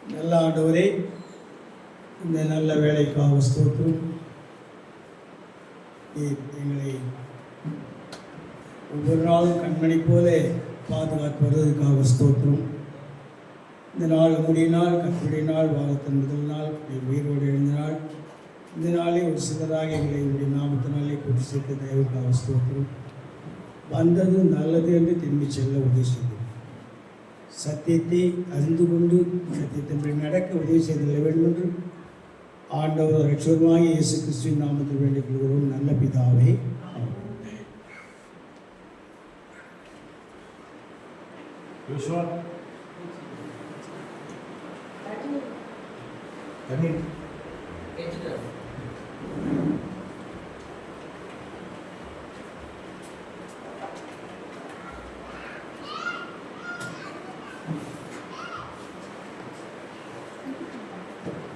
நல்ல ஆண்டவரே, இந்த நல்ல வேலைக்காக ஸ்தோத்திரம். எங்களை ஒவ்வொரு நாளும் கண்மணி போல பாதுகாத்து வருவதற்காக ஸ்தோத்திரம். இந்த நாள் முடிய நாள், கற்புடைய நாள், வாரத்தின் முதல் நாள், உயிரோடு எழுந்த நாள், இந்த நாளே ஒரு சிலராக எங்களை என்னுடைய நாமத்தினாலே கூட்டி சேர்க்க தயவுக்காக ஸ்தோத்திரம். வந்தது நல்லது என்று திரும்பி செல்ல உதவி செய்தோம். சத்தியத்தை அறிந்து கொண்டு சத்தியத்தின்படி நடக்க உதவி செய்திட வேண்டும் என்று ஆண்டவர் ரட்சகருமாகிய இயேசு கிறிஸ்துவின் நாமத்தில் வேண்டிக் கொள்கிறோம். நல்ல பிதாவே,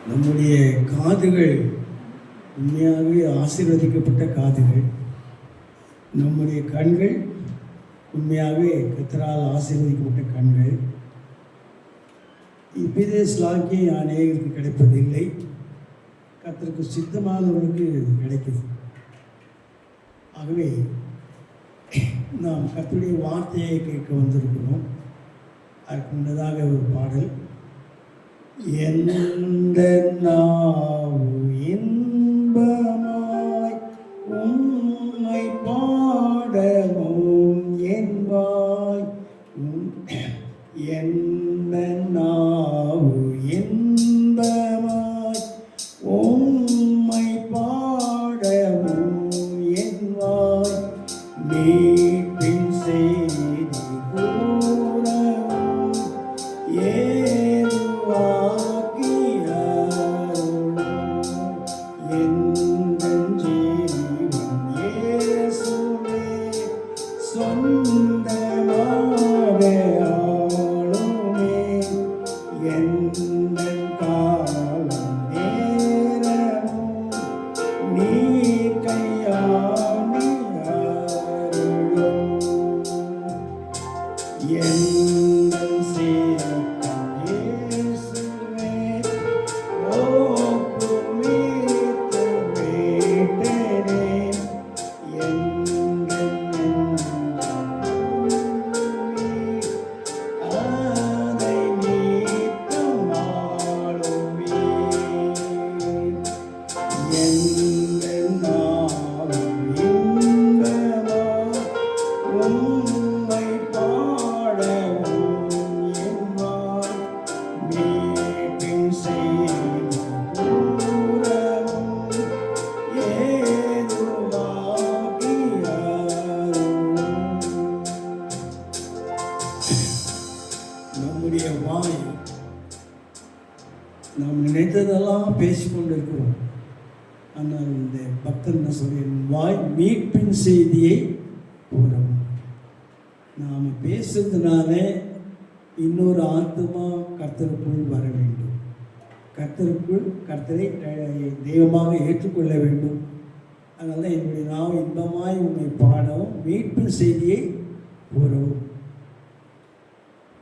நம்முடைய காதுகள் உண்மையாகவே ஆசீர்வதிக்கப்பட்ட காதுகள். நம்முடைய கண்கள் உண்மையாகவே கர்த்தரால் ஆசீர்வதிக்கப்பட்ட கண்கள். இவ்வித ஸ்லாக்கியம் அநேகருக்கு கிடைப்பதில்லை. கர்த்தருக்கு சித்தமானவர்களுக்கு கிடைக்குது. ஆகவே நாம் கர்த்தருடைய வார்த்தையை கேட்க வந்திருக்கிறோம். அதுக்கு முன்னதாக ஒரு பாடல். எந்த நாவு இன்பமாய் உம்மை பாடவும் என்பாய். எந்த நாவு இன்பமாய் உம்மை பாடவும் என்பாய். மீட்பின் செய்தி கூறவும் நம்முடைய வாய் நாம் நினைத்ததெல்லாம் பேசிக்கொண்டிருக்கிறோம். ஆனால் இந்த பக்தன் என்ன சொல்லி, வாய் மீட்பின் செய்தியை கூறவும். நாம் பேசுறதுனால இன்னொரு ஆத்மா கர்த்தருக்குள் வர வேண்டும். கர்த்தருக்குள் கர்த்தரை தெய்வமாக ஏற்றுக்கொள்ள வேண்டும். அதனால தான் என்னுடைய நாம் இன்பமாய் உண்மை பாடவும் மீட்பின் செய்தியை கூறவும்.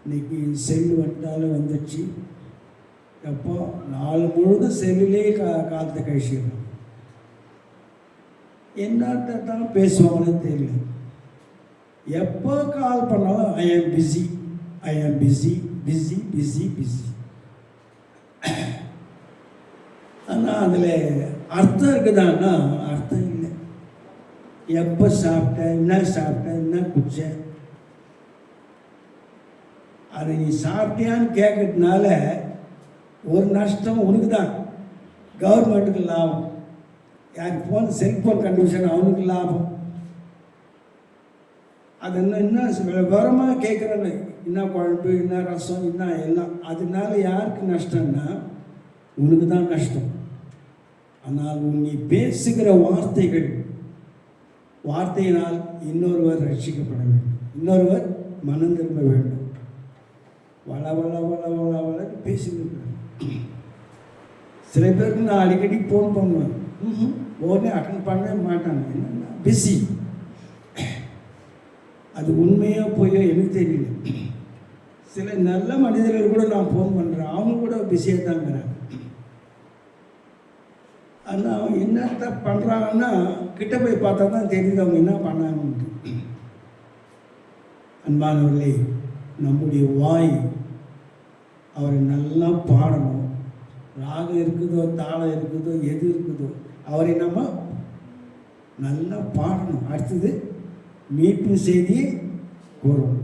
இன்னைக்கு செல்லு வந்தாலும் வந்துச்சு. எப்போ நாள் முழுதும் செல்லிலே காலத்தை கழிச்சிடணும். என்னட்ட தான் பேசுவாங்கன்னு தெரியல. எப்போ கால் பண்ணாலும் ஐ ஆம் பிஸி, ஐ ஆம் பிஸி, பிஸி பிஸி பிஸி. ஆனால் அதில் அர்த்தம் இருக்குதான்னா அர்த்தம் இல்லை. எப்போ சாப்பிட்டேன், என்ன சாப்பிட்டேன், என்ன குடிச்சேன், அது நீ சாப்பிட்டியான்னு கேட்கறதுனால ஒரு நஷ்டம் உனக்கு தான். கவர்மெண்ட்டுக்கு லாபம். யாருக்கு ஃபோன் செல்ஃபோன் கண்டுபிடிச்சாங்க அவனுக்கு லாபம். அது இன்னும் விவரமாக கேட்குறேன்னு, என்ன குழம்பு, என்ன ரசம், என்ன எல்லாம். அதனால யாருக்கு நஷ்டம்னா உனக்கு தான் நஷ்டம். ஆனால் நீ பேசுகிற வார்த்தையினால் இன்னொருவர் ரட்சிக்கப்பட வேண்டும், இன்னொருவர் மனம் திரும்ப வேண்டும். வள வள வள வள வளன்னு பேசிட்டு சில பேருக்கு நான் அடிக்கடி ஃபோன் பண்ணுவேன். உடனே அட்டன் பண்ணவே மாட்டாங்க. என்னன்னா பிஸி. அது உண்மையோ பொய்யோ எனக்கு தெரியல. சில நல்ல மனிதர்கள் கூட நான் ஃபோன் பண்ணுறேன், அவங்க கூட பிஸியாக தான் இருக்கிறாங்க. ஆனால் அவங்க என்னத்த பண்ணுறாங்கன்னா கிட்ட போய் பார்த்தா தான் தெரியுது அவங்க என்ன பண்ணாங்கன்ட்டு. அன்பானவர்களே, நம்முடைய வாய் அவரை நல்லா பாடணும். ராகம் இருக்குதோ தாளம் இருக்குதோ எது இருக்குதோ அவரை நம்ம நல்லா பாடணும். அடுத்தது மீட்பு செய்தியை கூறும்.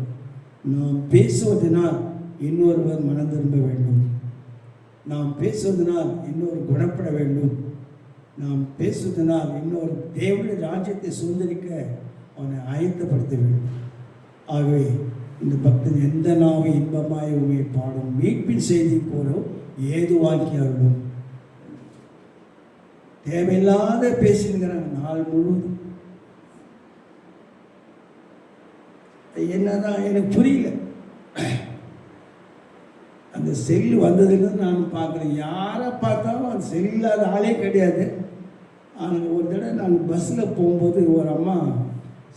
நாம் பேசுவதனால் இன்னொருவர் மனம் திரும்ப வேண்டும். நாம் பேசுவதனால் இன்னொரு குணப்பட வேண்டும். நாம் பேசுவதனால் இன்னொரு தேவனுடைய ராஜ்யத்தை சுதந்திரிக்க அவனை ஆயத்தப்படுத்த வேண்டும். ஆகவே இந்த பக்தன் எந்த நாவை இன்பமாய் உண்மை பாடும், மீட்பின் செய்தி கூறும், ஏது வாக்கியார்களும் தேவையில்லாத பேசினுக்கிறாங்க நாள் முழுவதும். என்னதான் எனக்கு புரியல. அந்த செல்லு வந்ததுலேருந்து நான் பார்க்குறேன், யாரை பார்த்தாலும் அந்த செல் இல்லாத ஆளே கிடையாது. ஆனால் ஒரு தடவை நான் பஸ்ஸில் போகும்போது ஒரு அம்மா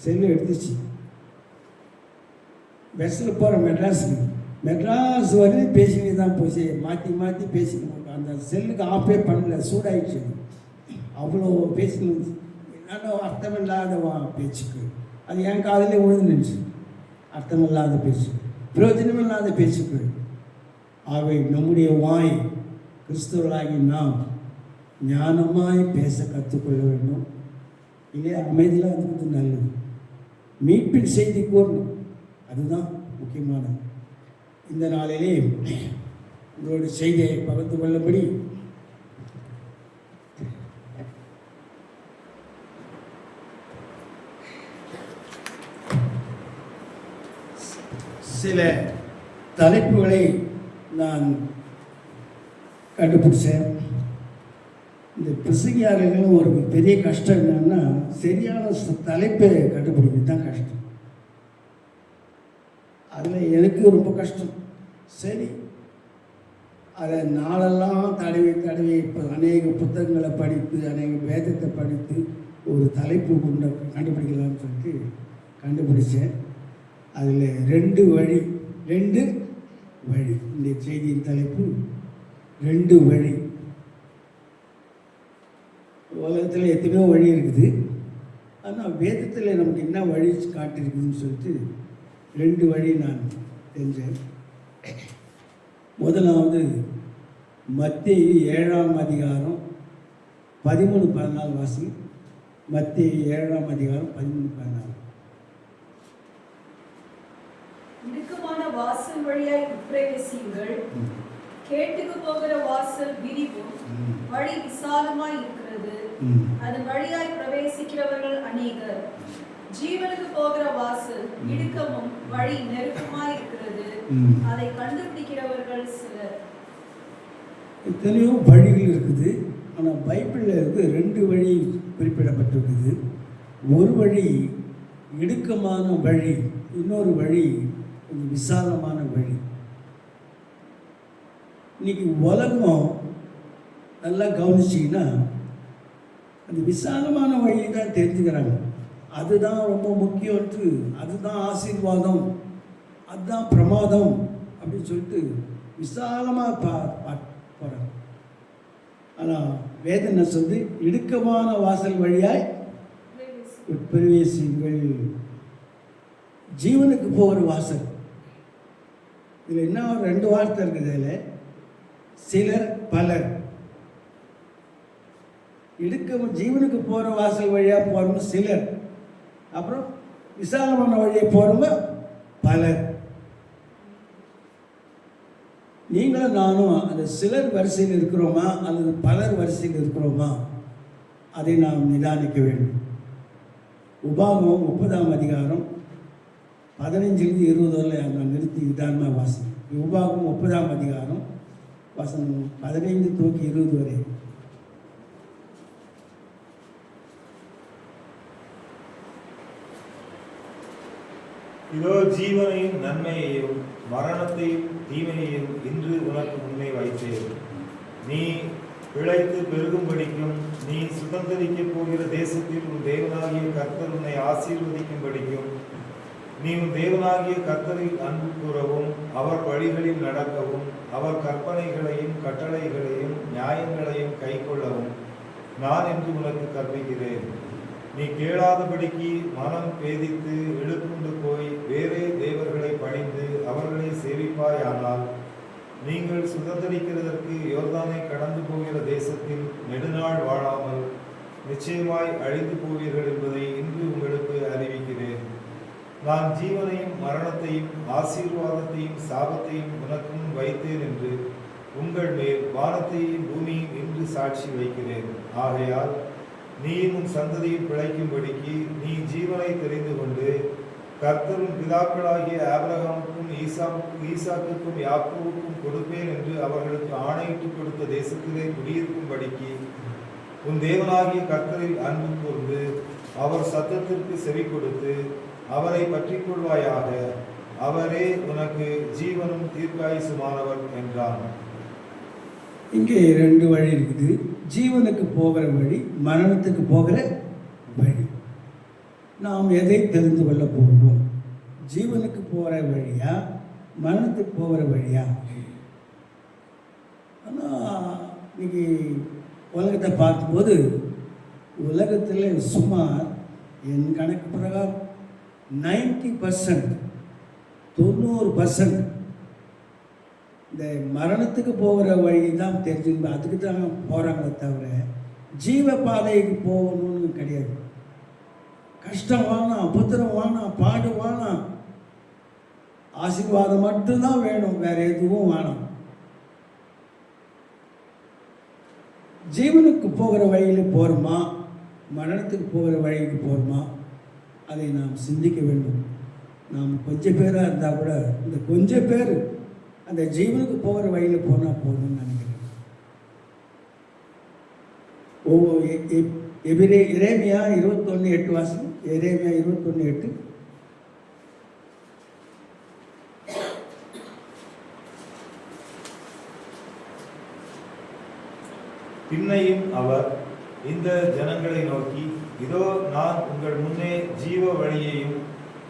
செல்லு எடுத்துச்சு. பஸ்ஸில் போகிறேன் மெட்ராஸ் வரையும் பேசினே தான் போச்சு, மாற்றி மாற்றி பேசிக்கணும். அந்த செல்லுக்கு ஆஃபே பண்ணல, சூடாயிடுச்சு. அவ்வளோ பேசினது என்னென்ன அர்த்தமில்லாத பேச்சுக்கு அது என் காதலே விழுந்துச்சு. அர்த்தமில்லாத பேச்சு, பிரயோஜனமில்லாத பேச்சுக்கு. ஆகவே நம்முடைய வாய் கிறிஸ்தவர்களாகி நாம் ஞானமாய் பேச கற்றுக்கொள்ள வேண்டும். இல்லையா அமைதியாக இருக்கிறது நல்லது. மீட்பின் செய்தி கூறணும், அதுதான் முக்கியமானது. இந்த நாளிலே உங்களோட செய்தியை பகிர்ந்து கொள்ளும்படி சில தலைப்புகளை நான் கண்டுபிடிச்சேன். இந்த பிரசங்கியாளர்களும் ஒரு பெரிய கஷ்டம் என்னன்னா, சரியான தலைப்பை கண்டுபிடிக்கிறது தான் கஷ்டம். அதில் எனக்கு ரொம்ப கஷ்டம். சரி, அதை நாளெல்லாம் தடவி இப்போ அநேக புத்தகங்களை படித்து அநேக வேதத்தை படித்து ஒரு தலைப்பு கொண்டு கண்டுபிடிக்கலாம்னு சொல்லிட்டு கண்டுபிடிச்சேன். அதில் ரெண்டு வழி. இந்த செய்தியின் தலைப்பு ரெண்டு வழி. உலகத்தில் எத்தனையோ வழி இருக்குது, ஆனால் வேதத்தில் நமக்கு என்ன வழி காட்டிருக்குதுன்னு சொல்லிட்டு ரெண்டு வழி நான் தெரிஞ்சேன். முதலாவது மத்தேயு 7ஆம் அதிகாரம் 13-14 வாசி. மத்தேயு 7ஆம் அதிகாரம் 13-14. இடுக்கமான வாசல் வழியாய் உட்பிரவேசியுங்கள். கேட்டுக்கு போகிற வாசல் விரிவும் வழி விசாலமாய் இருக்கிறது, அதன் வழியாய் பிரவேசிக்கிறவர்கள் அநேகர். ஜீவனுக்கு போகிற வாசல் இடுக்கமும் வழி நெருக்கமாய் இருக்கிறது, அதை கண்டுபிடிக்கிறவர்கள் சிலர். எத்தனையோ வழிகள் இருக்குது, ஆனால் பைபிளில் இருந்து ரெண்டு வழி குறிப்பிடப்பட்டிருக்குது. ஒரு வழி இடுக்கமான வழி, இன்னொரு வழி கொஞ்சம் விசாலமான வழி. இன்னைக்கு உலகம் நல்லா கவனிச்சிங்கன்னா அந்த விசாலமான வழியை தான் தெரிஞ்சுக்கிறாங்க. அதுதான் ரொம்ப முக்கியம்ட்டு, அதுதான் ஆசீர்வாதம், அதுதான் பிரமாதம் அப்படின்னு சொல்லிட்டு விசாலமாக போகிறாங்க. ஆனால் வேதனை சொல்லி இடுக்கமான வாசல் வழியாய் உட்பிரவேசியுங்கள். ஜீவனுக்கு போகிற வாசல். இதில் என்ன ரெண்டு வார்த்தை இருக்குது. இதில் சிலர் பலர். ஜீவனுக்கு போகிற வாசல் வழியாக போகிறவங்க சிலர், அப்புறம் விசாலமான வழியை போகிறவங்க பலர். நீங்களும் நானும் அந்த சிலர் வரிசையில் இருக்கிறோமா அல்லது பலர் வரிசையில் இருக்கிறோமா, அதை நாம் நிதானிக்க வேண்டும். உபாகமம் 30ஆம் அதிகாரம் 15-20 வரல நான் நிறுத்தி நிதானமாக வாசி. உபாகமம் 30ஆம் அதிகாரம் வசனம் 15-20 வரை. இதோ ஜீவனையும் நன்மையையும் மரணத்தையும் தீமையையும் இன்று உனக்கு முன்னே வைத்தேன். நீ பிழைத்து பெருகும்படிக்கும் நீ சுதந்திரிக்கப் போகிற தேசத்தில் உன் தேவனாகிய கர்த்தர் உன்னை ஆசீர்வதிக்கும்படிக்கும் நீ உன் தேவனாகிய கர்த்தரில் அன்பு கூறவும் அவர் வழிகளில் நடக்கவும் அவர் கற்பனைகளையும் கட்டளைகளையும் நியாயங்களையும் கைக்கொள்ளவும் நான் என்று உனக்கு கற்பிக்கிறேன். நீ கேளாதபடிக்கு மனம் பேதித்து இழுக்குண்டு போய் வேறே தேவர்களை பணிந்து அவர்களை சேவிப்பாயானால் நீங்கள் சுதந்திரிக்கிறதற்கு யோர்தானை கடந்து போகிற தேசத்தில் நெடுநாள் வாழாமல் நிச்சயமாய் அழிந்து போவீர்கள் என்பதை இன்று உங்களுக்கு அறிவிக்கிறேன். நான் ஜீவனையும் மரணத்தையும் ஆசீர்வாதத்தையும் சாபத்தையும் உனக்கும் வைத்தேன் என்று உங்கள் மேல் வானத்தையும் பூமியும் இன்று சாட்சி வைக்கிறேன். ஆகையால் நீயும் உன் சந்ததியில் பிழைக்கும்படிக்கு நீ ஜீவனை தெரிந்து கொண்டு கர்த்தரும் பிதாக்களாகிய ஆபிரகாமுக்கும் ஈசாக்குக்கும் யாக்கோவுக்கும் கொடுப்பேன் என்று அவர்களுக்கு ஆணையிட்டு கொடுத்த தேசத்திலே குடியிருக்கும்படிக்கு உன் தேவனாகிய கர்த்தரில் அன்பு கூர்ந்து அவர் சத்தத்திற்கு செவி கொடுத்து அவரை பற்றிக் கொள்வாயாக. அவரே உனக்கு ஜீவனும் தீர்க்காயுசுமானவர் என்றான். இங்கே 2 வழி இருக்குது. ஜீவனுக்கு போகிற வழி, மரணத்துக்கு போகிற வழி. நாம் எதை தெரிந்து கொள்ள போகிறோம்? ஜீவனுக்கு போகிற வழியா, மரணத்துக்கு போகிற வழியா? ஆனால் இன்னைக்கு உலகத்தை பார்க்கும்போது உலகத்தில் சுமார் என் கணக்கு பிரகாரம் 90% 90% இந்த மரணத்துக்கு போகிற வழி தான் தெரிஞ்சுக்கணும். அதுக்கு தான் போகிறாங்களே தவிர ஜீவ பாதைக்கு போகணும்னு கிடையாது. கஷ்டம் வேணாம், உபத்திரம் வேணாம், பாடு வேணாம், ஆசீர்வாதம் மட்டும்தான் வேணும், வேற எதுவும் வேணாம். ஜீவனுக்கு போகிற வழியில் போகிறோமா, மரணத்துக்கு போகிற வழிக்கு போகிறோமா, அதை நாம் சிந்திக்க வேண்டும். நாம் கொஞ்சம் பேராக இருந்தால் கூட இந்த கொஞ்சம் பேர் அந்த ஜீவனுக்கு போகிற வழியில் போனால் போகணும்னு நினைக்கிறேன். எரேமியா 21:8 வாசம். எரேமியா 21:8. பின்னையும் அவர் இந்த ஜனங்களை நோக்கி, இதோ நான் உங்கள் முன்னே ஜீவ வழியையும்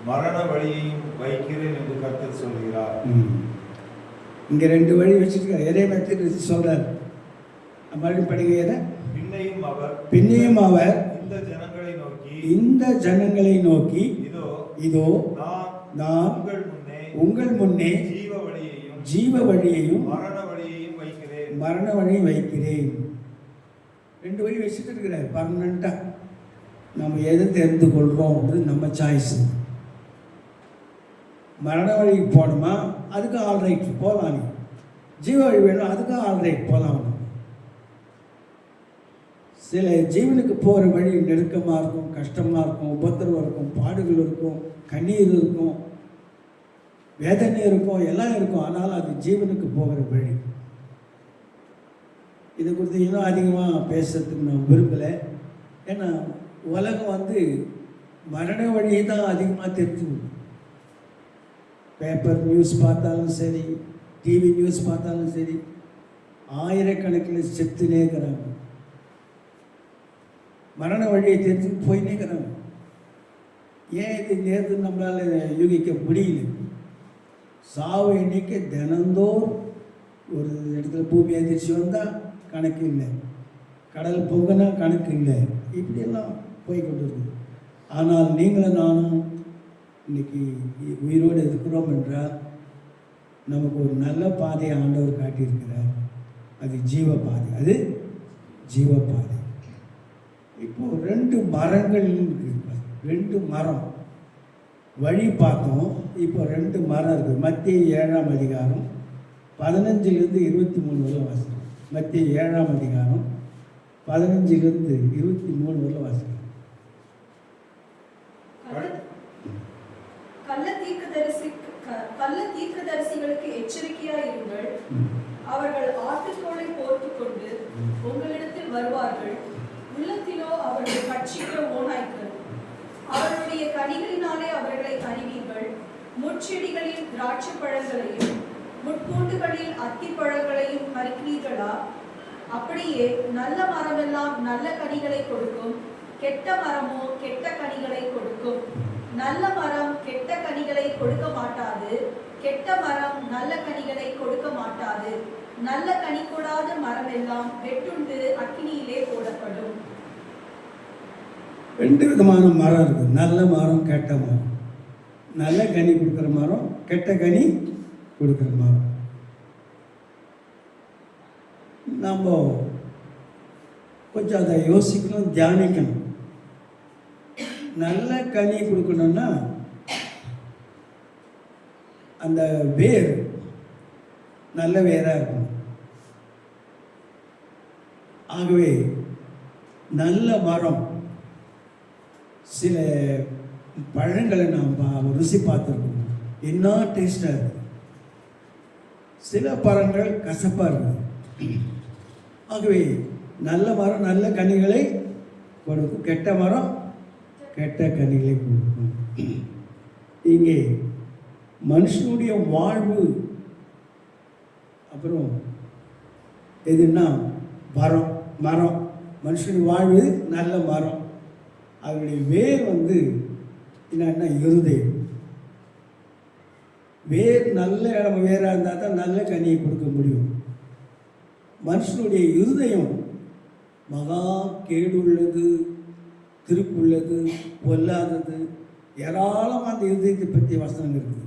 மரண வழியையும் வைக்கிறேன் என்று கர்த்தர் சொல்கிறார். இங்கே 2 வழி வச்சுருக்கார். எரேமியா சொல்றார். மறுபடியும் படிக்கிற பின்னையும் அவர் இந்த ஜனங்களை நோக்கி இதோ நான் உங்கள் முன்னே ஜீவ வழியையும் மரண வழியையும் வைக்கிறேன். 2 வழி வச்சுட்டு இருக்கிறார். பர்மனண்டா நம்ம எதை தெரிந்து கொள்கிறோம்ன்றது நம்ம சாய்ஸ். மரண வழிக்கு போகணுமா, அதுக்கு ஆல்ரைட் போகலாம். நீ ஜீவ வழி வேணும், அதுக்கு ஆல்ரைட் போகலாம். சில ஜீவனுக்கு போகிற வழி நெருக்கமாக இருக்கும், கஷ்டமாக இருக்கும், உபத்திரவம் இருக்கும், பாடுகள் இருக்கும், கண்ணீர் இருக்கும், வேதனை இருக்கும், எல்லாம் இருக்கும். ஆனால் அது ஜீவனுக்கு போகிற வழி. இதை குறித்து இன்னும் அதிகமாக பேசுறதுக்கு நான் விரும்பலை. ஏன்னா உலகம் மரண வழியை தான் அதிகமாக தெரிஞ்சுக்கணும். பேப்பர் நியூஸ் பார்த்தாலும் சரி, டிவி நியூஸ் பார்த்தாலும் சரி, ஆயிரக்கணக்கில் செத்துனே இருக்கிறாங்க. மரண வழியை தெரிஞ்சுட்டு போயினே இருக்கிறாங்க. ஏன் இது நேர்ந்து நம்மளால் யூகிக்க முடியல? சாவு எண்ணிக்கை தினந்தோறும் ஒரு இடத்துல பூமி அதிர்ச்சி வந்தால் கணக்கு இல்லை, கடல் பொங்குனா கணக்கு இல்லை, இப்படியெல்லாம் போய்கொண்டு இருக்குது. ஆனால் நீங்களும் நானும் இன்னைக்கு உயிரோடு இருக்கிறோம் என்றால் நமக்கு ஒரு நல்ல பாதையை ஆண்டவர் காட்டியிருக்கிறார். அது ஜீவ பாதை, அது ஜீவ பாதை. இப்போது 2 மரங்கள் இருக்கு. 2 மரம் வழி பார்த்தோம். இப்போ 2 மரம் இருக்குது. மத்திய 7ஆம் அதிகாரம் 15லிருந்து 23 வரல வாசிக்கிறோம். மத்திய 7ஆம் அதிகாரம் 15லிருந்து 23 வரல வாசிக்கிறோம். கள்ள தீர்க்கதரிசிகளுக்கு எச்சரிக்கையாய் இருங்கள். அவர்கள் ஆட்டுத்தோலை போர்த்துக் கொண்டு உங்களிடத்தில் வருவார்கள். உள்ளத்திலோ அவர்கள் பட்சிக்கிற ஓநாய்க்கள். அவர்களுடைய கனிகளினாலே அவர்களை அறிவீர்கள். முட்செடிகளில் திராட்சை பழங்களையும் முட்பூண்டுகளில் அத்திப்பழங்களையும் பறிக்கிறீர்களா? அப்படியே நல்ல மரமெல்லாம் நல்ல கனிகளை கொடுக்கும், கெட்ட மரமோ கெட்ட கனிகளை கொடுக்கும். நல்ல மரம் கெட்ட கனிகளை கொடுக்க மாட்டாது, கெட்ட மரம் நல்ல கனிகளை கொடுக்க மாட்டாது. நல்ல கனி கொடாத மரம் எல்லாம் வெட்டுண்டு அக்கினியிலே போடப்படும். 2 விதமான மரம் இருக்குது. நல்ல மரம், கெட்ட மரம். நல்ல கனி கொடுக்குற மரம், கெட்ட கனி கொடுக்குற மரம். நம்ம கொஞ்சம் அதை யோசிக்கணும், தியானிக்கணும். நல்ல கனி கொடுக்கணும்னா அந்த வேர் நல்ல வேராக இருக்கணும். ஆகவே நல்ல மரம், சில பழங்களை நாம் ருசி பார்த்துருக்கோம், என்ன டேஸ்டாக இருக்குது. சில பழங்கள் கசப்பாக இருக்குது. ஆகவே நல்ல மரம் நல்ல கனிகளை கொடுக்கும், கெட்ட மரம் கெட்ட கனிகளை கொடுக்கும். இங்கே மனுஷனுடைய வாழ்வு அப்புறம் எதுன்னா மரம். மனுஷனுடைய வாழ்வு நல்ல மரம். அதனுடைய வேர் என்னன்னா இருதயம். வேர் நல்ல இடம் வேராக இருந்தால் தான் நல்ல கனியை கொடுக்க முடியும். மனுஷனுடைய இருதயம் மகா கேடுள்ளது, திருப்புள்ளது, பொல்லாதது, ஏராளமாக அந்த இருதயத்தை பற்றிய வசனம் இருக்குது.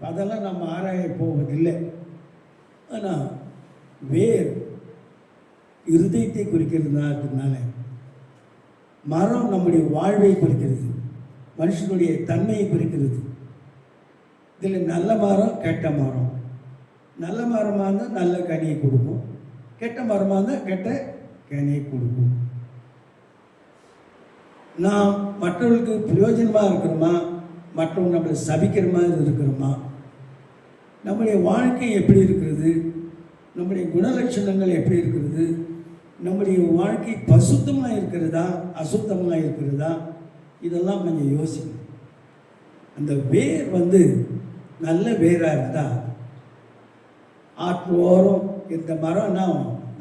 அதெல்லாம் நம்ம ஆராய போவதில்லை. ஆனால் வேர் இருதயத்தை குறிக்கிறதுனால, மரம் நம்முடைய வாழ்வை குறிக்கிறது, மனுஷனுடைய தன்மையை குறிக்கிறது. இதில் நல்ல மரம் கெட்ட மரம். நல்ல மரமாக இருந்தால் நல்ல கனியை கொடுக்கும், கெட்ட மரமாக இருந்தால் கெட்ட கனியை கொடுக்கும். நாம் மற்றவர்களுக்கு பிரயோஜனமாக இருக்கிறோமா, மற்றவங்க நம்மளை சபிக்கிற மாதிரி இருக்கிறோமா, நம்முடைய வாழ்க்கை எப்படி இருக்கிறது, நம்முடைய குணலட்சணங்கள் எப்படி இருக்கிறது, நம்முடைய வாழ்க்கை பசுத்தமாக இருக்கிறதா அசுத்தமாக இருக்கிறதா, இதெல்லாம் கொஞ்சம் யோசிக்கணும். அந்த வேர் நல்ல வேராக இருந்தால் ஆற்றோரம் இந்த மரம்னா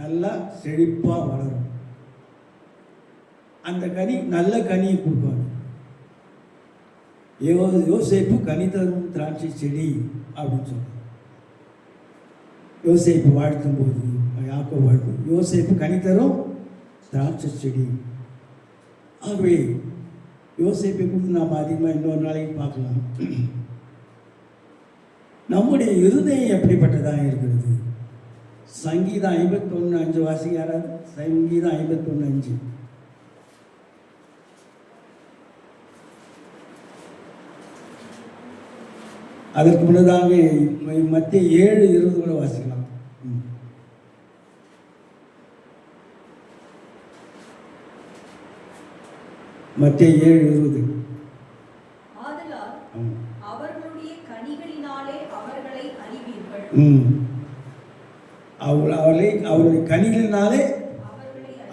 நல்லா செழிப்பாக வளரும். அந்த கனி நல்ல கனியை கொடுப்பாங்க. யோசேப்பு கனி தரும் திராட்சை செடி அப்படின்னு சொல்றாங்க. யோசேப்பு வாழ்த்தும் போது, யாக்கோபு வாழ்த்தும், யோசேப்பு கனி தரும் திராட்சை செடி. ஆகவே யோசேப்பை குறித்து நாம் அதிகமாக இன்னொரு நாளைக்கு பார்க்கலாம். நம்முடைய இருதயம் எப்படிப்பட்டதாக இருக்கிறது? சங்கீதம் 51:5 வாசிங்க யாராவது. சங்கீதம் 51:5. அதற்கு முன்னதாக மத்திய 7:20 கூட வாசிக்கலாம். மத்திய 7:20. ஆதலால் அவர்களுடைய கனிகளினாலே அவர்களை அறிவீர்கள். அவருடைய கனிகளினாலே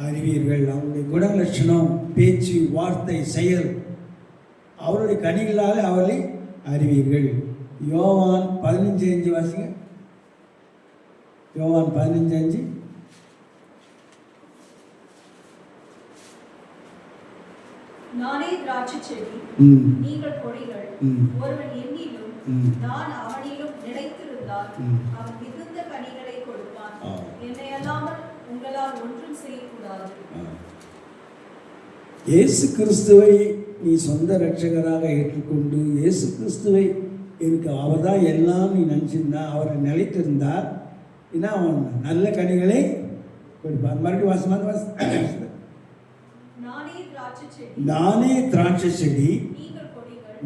அறிவீர்கள். அவருடைய குணலட்சணம், பேச்சு, வார்த்தை, செயல், அவருடைய கனிகளாலே அவர்களை அறிவீர்கள். யோவான் 15:5 வாசிங்க. யோவான் 15:5. நானே திராட்சை செடி, நீங்கள் கொடிகள். ஒருவன் என்னிலும் நான் அவனிலும் நிலைத்திருந்தால் அவன் மிகுந்த கனிகளை கொடுப்பான். என்னை அல்லாமல் உங்களால் ஒன்றும் செய்யக்கூடாது. இயேசு கிறிஸ்துவை நீ சொந்த இரட்சகராக ஏற்றுக்கொண்டு இயேசு கிறிஸ்துவை எனக்கு அவர் தான் எல்லாம் நீ நினச்சிருந்தா, அவரை நிலைத்திருந்தார், ஏன்னா அவன் நல்ல கனிகளை கொடுப்பார். மறுபடியும் வாசமாக நானே திராட்சை செடி,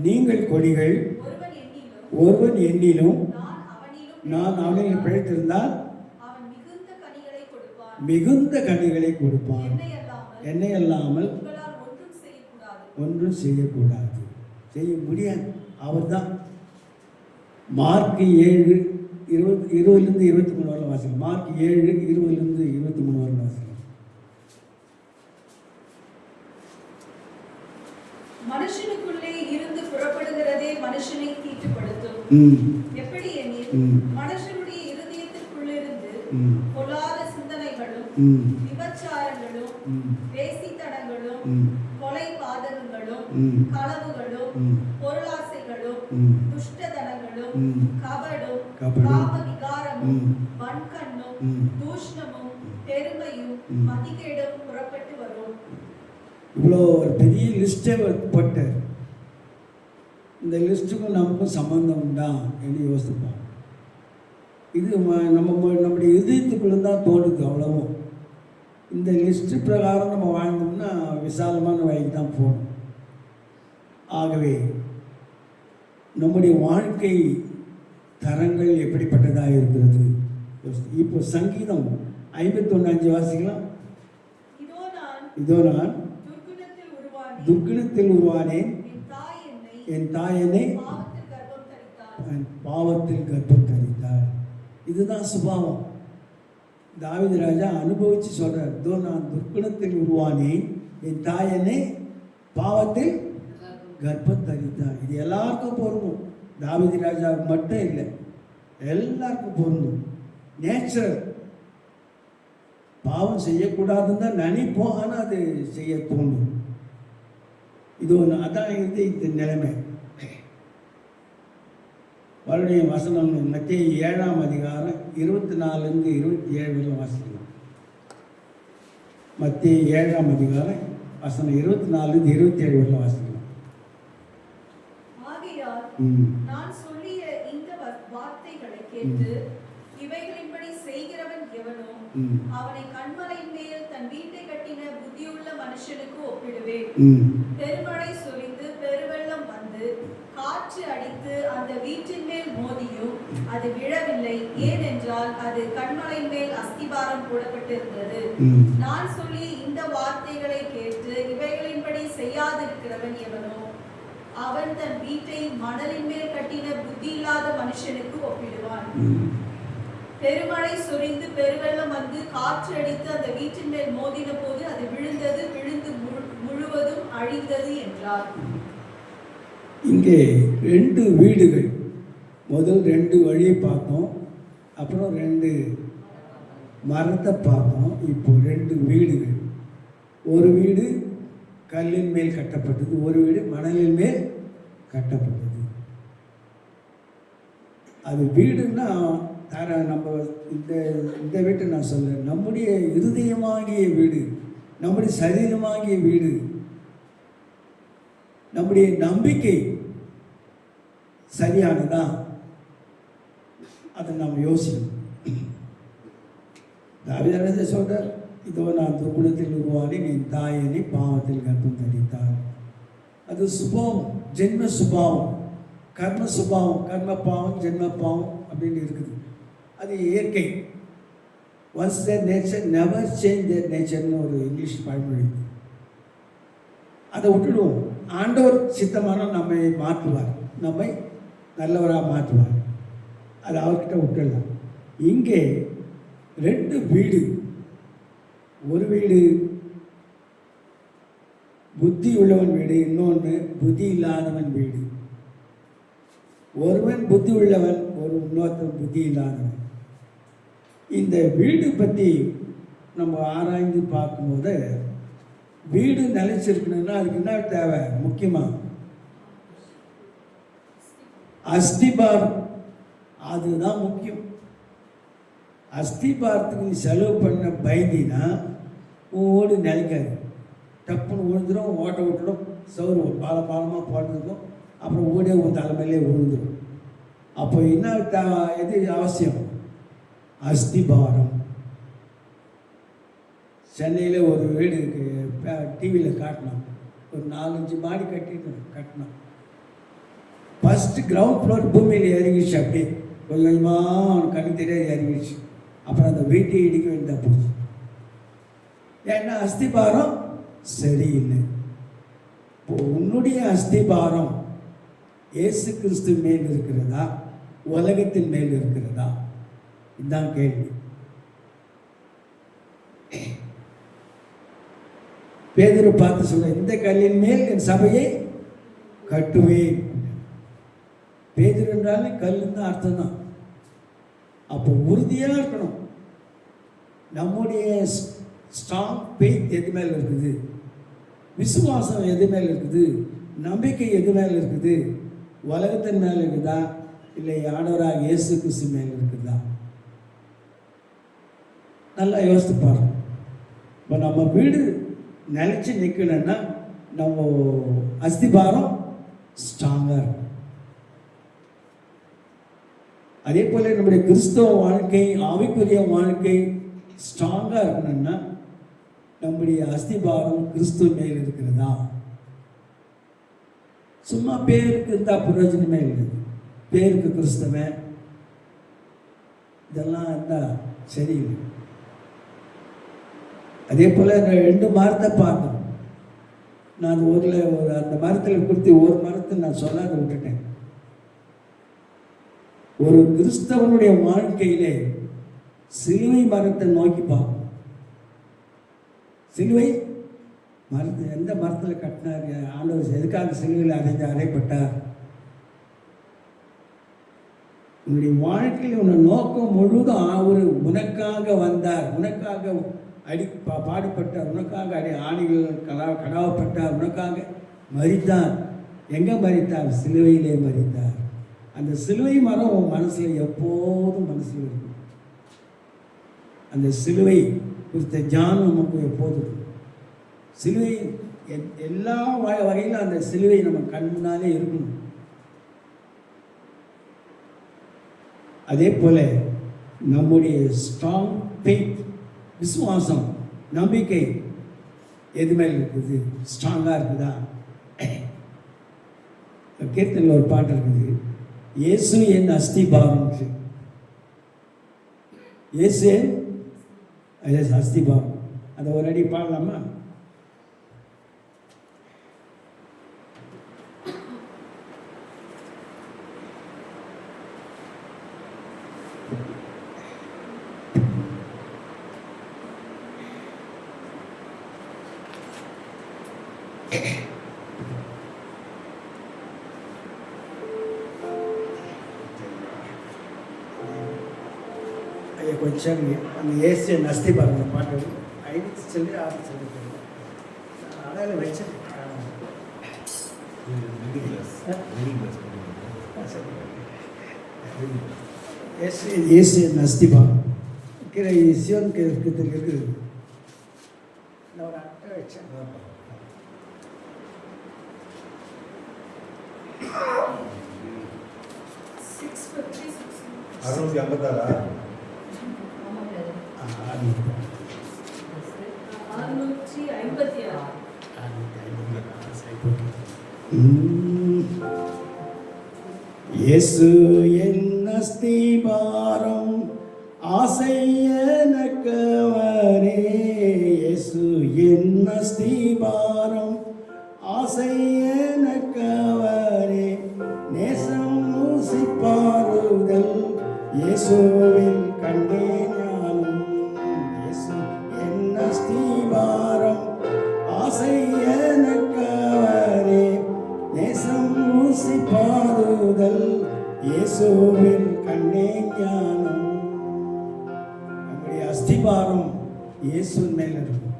நீங்கள் கொடிகள். ஒருவன் என்னிலும் நான் அவனில் பிழைத்திருந்தால் மிகுந்த கனிகளை கொடுப்பான். என்னை அல்லாமல் ஒன்றும் செய்யக்கூடாது, செய்ய முடியாது. அவர் தான். மார்க் 7:20-23 வரல வாசிக்கலாம். மார்க் 7:20-23 வரல வாசிக்கலாம். மனுஷனுக்குள்ளே இருந்து புறப்படுகிறதே மனுஷனை தீட்டுப்படுத்தும். எப்படி எனில், மனுஷனுடைய இருதயத்திற்குள்ளிருந்து பொல்லாத சிந்தனைகளும், விபச்சாரங்களும், வேசித்தனங்களும், கொலை பாதகங்களும், களவுகளும், பொருளாசைகளும், துஷ்டதனங்களும், கபடும், வன்கண்ணும் ம். தூஷணமும் பெருமையும் ம். மதிகேடும் புறப்பட்டு வரும். இவ்வளோ ஒரு பெரிய லிஸ்ட்டே போட்டார். இந்த லிஸ்ட்டுக்கும் நமக்கும் சம்பந்தம் உண்டா என்று யோசிப்போம். இது நம்முடைய இதயத்துக்குள்ளே தான் தோணுது. அவ்வளவும் இந்த லிஸ்ட்டு பிரகாரம் நம்ம வாழ்ந்தோம்னா விசாலமான வழிக்கு தான் போகணும். ஆகவே நம்முடைய வாழ்க்கை தரங்கள் எப்படிப்பட்டதாக இருக்கிறது? இப்போ சங்கீதம் 51:5 வாசிக்கலாம். இதோ நான் துர்க்குணத்தில் உருவானேன், என் தாய் என்னை பாவத்தில் கர்ப்பம் தரித்தார். இதுதான் சுபாவம். தாவீது ராஜா அனுபவித்து சொல்கிறார், இதோ நான் துர்க்குணத்தில் உருவானேன், என் தாய் என்னை பாவத்தில் கர்ப்பம் தரித்தார். இது எல்லாருக்கும் பொருந்தும். தாவீது ராஜாவுக்கு மட்டும் இல்லை, எல்லாருக்கும் பொருந்தும். நேச்சுரல். பாவம் செய்யக்கூடாதுன்னு தான் நினைப்போம், ஆனால் அது செய்ய தோணும். இது ஒன்று. அதான் இந்த நிலைமை. மறுபடியும் வசனம் மத்திய 7ஆம் அதிகாரம் 24 27 வாசிக்கலாம். மத்திய 7ஆம் அதிகாரம் வசனம் 24 27 வாசிக்கலாம். ஆகையால் நான் சொல்லிய இந்த வார்த்தைகளை கேட்டு இவைகளின்படி செய்கிறவன் எவனோ அவனை கன்மலையின் மேல் தன் வீட்டை கட்டின புத்தியுள்ள மனுஷனுக்கு ஒப்பிடுவேன். பெருமழை சொரிந்து பெருவெள்ளம் வந்து காற்று அடித்து அந்த வீட்டின் மேல் மோதியும் அது விழவில்லை, ஏனென்றால் அது கன்மலையின் மேல் அஸ்திபாரம் போடப்பட்டிருந்தது. நான் சொல்லி இந்த வார்த்தைகளை கேட்டு இவைகளின்படி செய்யாதிருக்கிறவன் எவனோ அவன் தன் வீட்டை மணலின் மேல் கட்டின புத்தி இல்லாத மனுஷனுக்கு ஒப்பிடுவான். பெருமழை சொரிந்து பெருவெள்ளம் வந்து காற்று அடித்து அந்த வீட்டின் மேல் மோதின போது அது விழுந்தது, விழுந்து முழுவதும் அழிந்தது என்றார். இங்கே 2 வீடுகள். முதல் 2 வழியை பார்த்தோம், அப்புறம் 2 மரத்தை பார்த்தோம். இப்போ 2 வீடுகள். ஒரு வீடு கல்லின் மேல் கட்டப்பட்டது, ஒரு வீடு மணலின் மேல் கட்டப்பட்டது. அது வீடுன்னா நம்ம இந்த வீட்டை நான் சொல்கிறேன், நம்முடைய இருதயமாகிய வீடு, நம்முடைய சரீரமாகிய வீடு, நம்முடைய நம்பிக்கை சரியானதா? அதை நாம் யோசிக்கணும். தாவீது ராஜா சொல்றார், இதோ நான் துர்க்குணத்தில் உருவானேன், என் தாய் என்னை பாவத்தில் கர்ப்பம் தரித்தார். அது சுபாவம், ஜென்ம சுபாவம், கர்ம சுபாவம். கர்ம பாவம், ஜென்ம பாவம் அப்படின்னு இருக்குது. அது இயற்கை. Once their nature never change their நேச்சர்னு ஒரு இங்கிலீஷ் பழமொழி. அதை விட்டுடுவோம். ஆண்டவர் சித்தமான நம்மை மாற்றுவார், நம்மை நல்லவராக மாற்றுவார். அது அவர்கிட்ட விட்டுடலாம். இங்கே 2 வீடு. ஒரு வீடு புத்தி உள்ளவன் வீடு, இன்னொன்று புத்தி இல்லாதவன் வீடு. ஒருவன் புத்தி உள்ளவன், இன்னொருத்தன் புத்தி இல்லாதவன். இந்த வீடு பற்றி நம்ம ஆராய்ந்து பார்க்கும்போது, வீடு நிலைச்சிருக்கணும்னா அதுக்கு என்ன தேவை? முக்கியமாக அஸ்திபாரம். அதுதான் முக்கியம். அஸ்திபாரத்துக்கு நீ செலவு பண்ண பயந்தினா ஓடு நிலைக்காது. டப்புன்னு விழுந்துடும், ஓட்ட விட்டுடும், சவுறு பாலமாக போட்டிருக்கும், அப்புறம் ஓடே உன் தலைமையிலே விழுந்துடும். அப்போ என்ன எது அவசியம்? அஸ்திபாரம். சென்னையில் ஒரு வீடு டிவியில் காட்டினோம். ஒரு 4-5 மாடி கட்டினோம். ஃபஸ்ட்டு கிரவுண்ட் ஃப்ளோர் பூமியில் இறங்கிடுச்சு. அப்படியே கொஞ்சம் கொஞ்சமாக அவனுக்கு கண்ணு தெரியாது இறங்கிடுச்சு. அப்புறம் அந்த வீட்டை இடிக்க வேண்டியதாக போச்சு. ஏன்னா அஸ்திபாரம் சரியில்லை. இப்போ உன்னுடைய அஸ்திபாரம் இயேசு கிறிஸ்து மேல் இருக்கிறதா, உலகத்தின் மேல் இருக்கிறதா? இதுதான் கேள்வி. பேதுரு பார்த்து சொல்ற, இந்த கல்லின் மேல் என் சபையை கட்டுவேன். பேதுரு என்றாலே கல்லுன்னு தான் அர்த்தம் தான். அப்போ உறுதியாக இருக்கணும். நம்முடைய ஸ்ட்ராங் ஃபெய்த் எது மேலே இருக்குது? விசுவாசம் எது மேலே இருக்குது? நம்பிக்கை எது மேலே இருக்குது? உலகத்தின் மேலே இருக்குதா, இல்லை ஆண்டவராக இயேசு கிறிஸ்து மேலே இருக்குதா? நல்லா யோசித்து பாருங்க. இப்போ நம்ம வீடு நிலச்சி நிற்கணும்னா நம்ம அஸ்திபாரம் ஸ்ட்ராங்காக இருக்கும். அதே போல் நம்முடைய கிறிஸ்தவ வாழ்க்கை, ஆவிக்குரிய வாழ்க்கை ஸ்ட்ராங்காக இருக்கணும்னா நம்முடைய அஸ்திபாரம் கிறிஸ்துவ மேல் இருக்கிறதா? சும்மா பேருக்கு இருந்தால் பிரயோஜனமே இல்லை. பேருக்கு கிறிஸ்தவன் இதெல்லாம் இருந்தால் சரியில்லை. அதே போல் நான் 2 மரத்தை பார்த்தேன். நான் ஒரு அந்த மரத்தில் குறித்து ஒரு மரத்தை நான் சொல்லாத விட்டுட்டேன். ஒரு கிறிஸ்தவனுடைய வாழ்க்கையிலே சிலுவை மரத்தை நோக்கி பார்க்கும். சிலுவை மரத்தை எந்த மரத்தில் கட்டினார் ஆண்டவர்? எதுக்காக சிலுவையில் அறையப்பட்டார்? உன்னுடைய வாழ்க்கையில் உன்னை நோக்கம் முழுவதும் அவர் உனக்காக வந்தார், உனக்காக பாடுபட்டார், உனக்காக ஆணிகள் கடாவப்பட்டார், உனக்காக மரித்தார். எங்கே மரித்தார்? சிலுவையிலே மரித்தார். அந்த சிலுவை மரம் உன் மனசில் எப்போதும் மனசில் இருக்கும். அந்த சிலுவை குறித்த ஞானம் நமக்கு எப்போதும் சிலுவை எல்லா வகையிலும் அந்த சிலுவை நம்ம கண்ணாலே இருக்கணும். அதே போல நம்முடைய ஸ்ட்ராங் ஃபெய்த், விசுவாசம், நம்பிக்கை எது மேல் இருக்குது? ஸ்ட்ராங்காக இருக்குதா? கீர்த்தனில் ஒரு பாட்டு இருக்குது, இயேசு என் அஸ்திபாரம். இயேசு அஸ்திபாரம். அதை ஒரு அடி பாடலாமா? ஐயா கொஞ்சம் அந்த ஏசிய நஸ்தி பாருங்க பாட்டு 5 சொல்லி 6 சொல்லி அடையாளம் வச்சு ஏசிய நஸ்தி பாருங்க சிவன் இருக்குது. நான் ஒரு அட்டை வச்சேன். 656 இயேசு என் அஸ்திபாரம், ஆசை எனக்கவரே. இயேசு என் அஸ்திபாரம், ஆசை எனக்கவரே. நேசம் ஊசிப்பாருதல், இயேசுவில் கண்டே ஞானம். இயேசு என் அஸ்திபாரம், ஆசை எனக்கவரே. நேசம் ஊசிப்பாருதல், இயேசுவில் கண்டே ஞானம். நம்முடைய அஸ்திபாரம் இயேசுவின் மேல் இருக்கும்.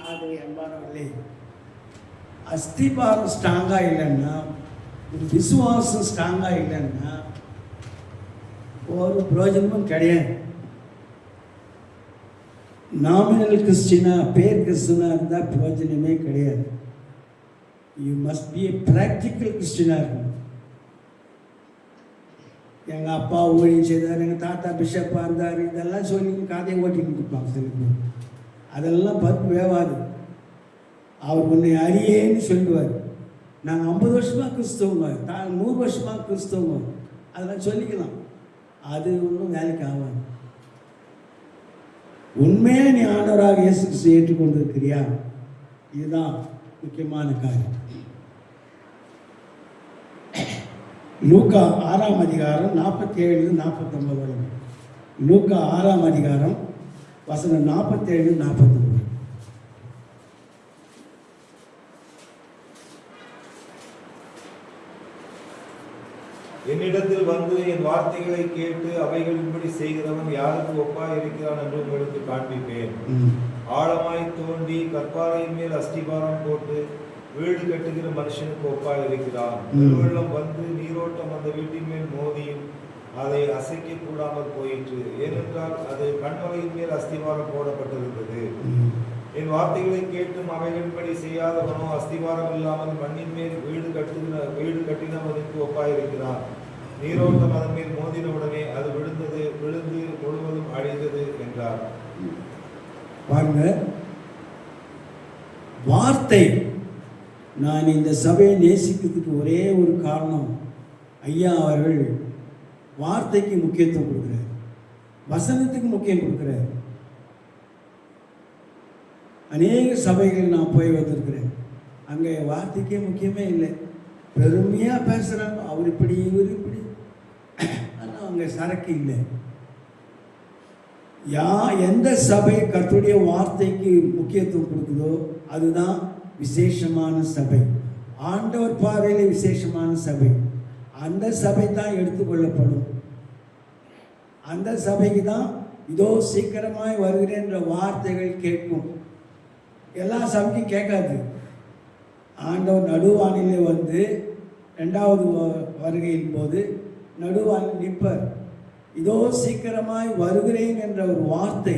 ஆகவே அன்பானவர்களே, அஸ்திபாரம் ஸ்ட்ராங்காக இல்லைன்னா, விசுவாசம் ஸ்ட்ராங்காக இல்லைன்னா ஒரு பிரயோஜனமும் கிடையாது. நாமினல் கிறிஸ்டினா, பேர் கிறிஸ்டினா இருந்தால் பிரயோஜனமே கிடையாது. You must be a practical கிறிஸ்டினாக இருக்கணும். எங்கள் அப்பா ஊழியம் செய்தார், எங்கள் தாத்தா பிஷப்பாக இருந்தார், இதெல்லாம் சொல்லி காதையை ஓட்டின்னு கொடுப்பாங்க சில பேர். அதெல்லாம் பருப்பு வேவாது. அவர் உன்னை அறியேன்னு சொல்லுவார். நாங்கள் 50 வருஷமாக கிறிஸ்தவங்க, 100 வருஷமாக கிறிஸ்தவங்க, அதெல்லாம் சொல்லிக்கலாம். அது ஒன்றும் வேலைக்கு ஆகாது. உண்மையாக நீ ஆண்டவராக இயேசு கிறிஸ்து ஏற்றுக்கொண்டு இருக்கிறியா? இதுதான் முக்கியமான காரியம். லூக்கா 6ஆம் அதிகாரம் 47-49. லூக்கா 6ஆம் அதிகாரம் வசனம் 47-49. என்னிடத்தில் வந்து என் வார்த்தைகளை கேட்டு அவைகளின்படி செய்கிறவன் யாருக்கு ஒப்பாய் இருக்கிறான் என்று உங்களுக்கு காண்பிப்பேன். ஆழமாய் தோண்டி கற்பாறையின் மேல் அஸ்திபாரம் போட்டு வீடு கட்டுகிற மனுஷனுக்கு ஒப்பாய் இருக்கிறான். வெள்ளம் வந்து நீரோட்டம் அந்த வீட்டின் மேல் மோதியும் அதை அசைக்க கூடாமல் போயிற்று. ஏனென்றால் அது கண்மலையின் மேல் அஸ்திவாரம் போடப்பட்டிருந்தது. என் வார்த்தைகளை கேட்டும் அவைகளின்படி செய்யாதவனோ அஸ்திவாரம் இல்லாமல் மண்ணின் மேல் வீடு கட்டினவனுக்கு ஒப்பாயிருக்கிறான். நீரோட்டம் அதன் மேல் மோதினவுடனே அது விழுந்து முழுவதும் அழிந்தது என்றார். பாருங்க, வார்த்தை. நான் இந்த சபையை நேசிக்கிறதுக்கு ஒரே ஒரு காரணம், ஐயா அவர்கள் வார்த்தைக்கு முக்கியத்துவம் கொடுக்குறார், வசனத்துக்கு முக்கியம் கொடுக்குறார். அநேக சபைகள் நான் போய் வந்திருக்கிறேன், அங்கே வார்த்தைக்கே முக்கியமே இல்லை. பெருமையாக பேசுகிறாங்க, அவர் இப்படி இவர் இப்படி, ஆனால் அங்கே சரக்கு இல்லை. எந்த சபை கர்த்தருடைய வார்த்தைக்கு முக்கியத்துவம் கொடுக்குதோ அதுதான் விசேஷமான சபை, ஆண்டவர் பார்வையில் விசேஷமான சபை. அந்த சபை தான் எடுத்துக்கொள்ளப்படும். அந்த சபைக்கு தான் இதோ சீக்கிரமாய் வருகிறேன்ற வார்த்தைகள் கேட்கும். எல்லா சபைக்கும் கேட்காது. ஆண்டவர் நடுவானிலே வந்து 2வது வருகையின் போது நடுவானில் நிற்பார். இதோ சீக்கிரமாய் வருகிறேன் என்ற ஒரு வார்த்தை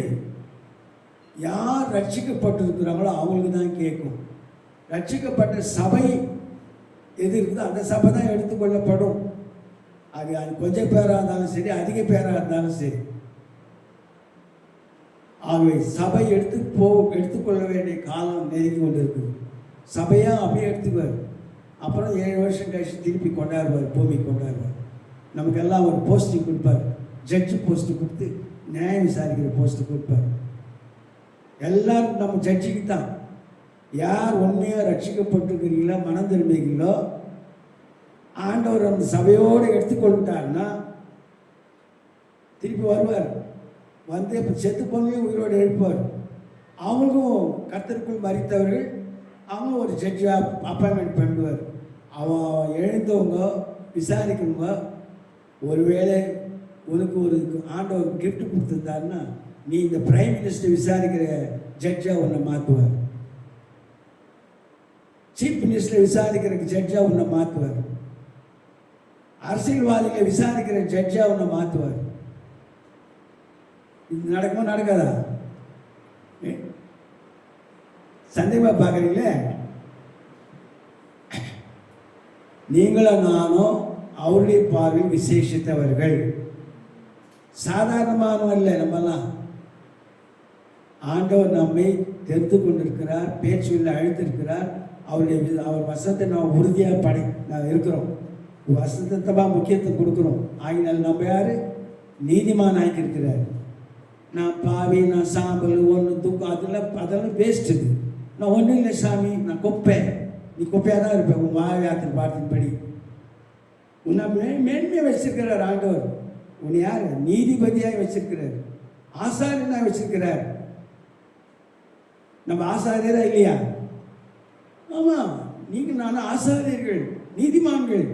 யார் ரட்சிக்கப்பட்டிருக்கிறாங்களோ அவங்களுக்கு தான் கேட்கும். ரட்சிக்கப்பட்ட சபை எது இருக்குதோ அந்த சபை தான் எடுத்துக்கொள்ளப்படும். அது கொஞ்சம் பேராக இருந்தாலும் சரி, அதிக பேராக இருந்தாலும் சரி. ஆகவே சபை எடுத்துக்கொள்ள வேண்டிய காலம் நெருங்கி கொண்டு இருக்குது. சபையாக அப்படியே எடுத்துக்குவார். அப்புறம் 7 வருஷம் கழிச்சு திருப்பி கொண்டாடுவார், பூமி கொண்டாடுவார். நமக்கெல்லாம் ஒரு போஸ்டிங் கொடுப்பார், ஜட்ஜு போஸ்ட்டு கொடுத்து நியாயம் விசாரிக்கிற போஸ்ட்டு கொடுப்பார். எல்லாரும் நம்ம ஜட்ஜுக்கு தான். யார் உண்மையாக ரட்சிக்கப்பட்டிருக்கிறீங்களோ, மனம் திரும்புகிறீங்களோ, ஆண்டவர் அந்த சபையோடு எடுத்துக்கொண்டுட்டாருன்னா திருப்பி வருவார். வந்து இப்போ செத்து போனவங்க உயிரோடு எழுப்பார். அவங்களுக்கும் கர்த்தருக்குள் மரித்தவர்கள் அவங்களும் ஒரு ஜட்ஜாக அப்பாயின்மெண்ட் பண்ணுவார். அவன் எழுந்தவங்க விசாரிக்கிறவங்க, ஒருவேளை உனக்கு ஒரு ஆண்டவர் கிஃப்ட் கொடுத்துருந்தாருன்னா நீ இந்த பிரைம் மினிஸ்டர் விசாரிக்கிற ஜட்ஜாக உன்னை மாற்றுவார். சீஃப் மினிஸ்டர் விசாரிக்கிற ஜட்ஜாக உன்னை மாற்றுவார். அரசியல்வாதிகளை விசாரிக்கிற ஜட்ஜாக உன்னை மாற்றுவார். இது நடக்குமா நடக்காதா? சந்தேகமாக பார்க்குறீங்களே. நீங்களும் நானும் அவருடைய பார்வையில் விசேஷித்தவர்கள், சாதாரணமானவல்ல. நம்மெல்லாம் ஆண்டவர் நம்மை தெரிந்து கொண்டிருக்கிறார், பேச்சுவில் அழைத்திருக்கிறார். அவர் வசத்தை நாம் உறுதியாக நான் இருக்கிறோம். வசத்தை தான் முக்கியத்துவம் கொடுக்குறோம். ஆகினால் நம்ம யார்? நீதிமான் ஆக்கியிருக்கிறார். நான் பாவி, நான் சாம்பல், ஒன்று தூக்கம், அதெல்லாம் வேஸ்ட்டுது. நான் ஒன்றும் இல்லை சாமி, நான் கொப்பேன். நீ கொப்பையாக தான் இருப்பேன். உன் வாயாத்தின் பாட்டின்படி உன்னை மேன்மையாக வச்சிருக்கிறார் ஆண்டவர். உன்னை யார்? நீதிபதியாக வச்சிருக்கிறார், ஆசாரியனாக வச்சிருக்கிறார். நம்ம ஆசாரியரா இல்லையா? ஆமாம், நீங்கள் நானும் ஆசாரியர்கள், நீதிமான்கள்.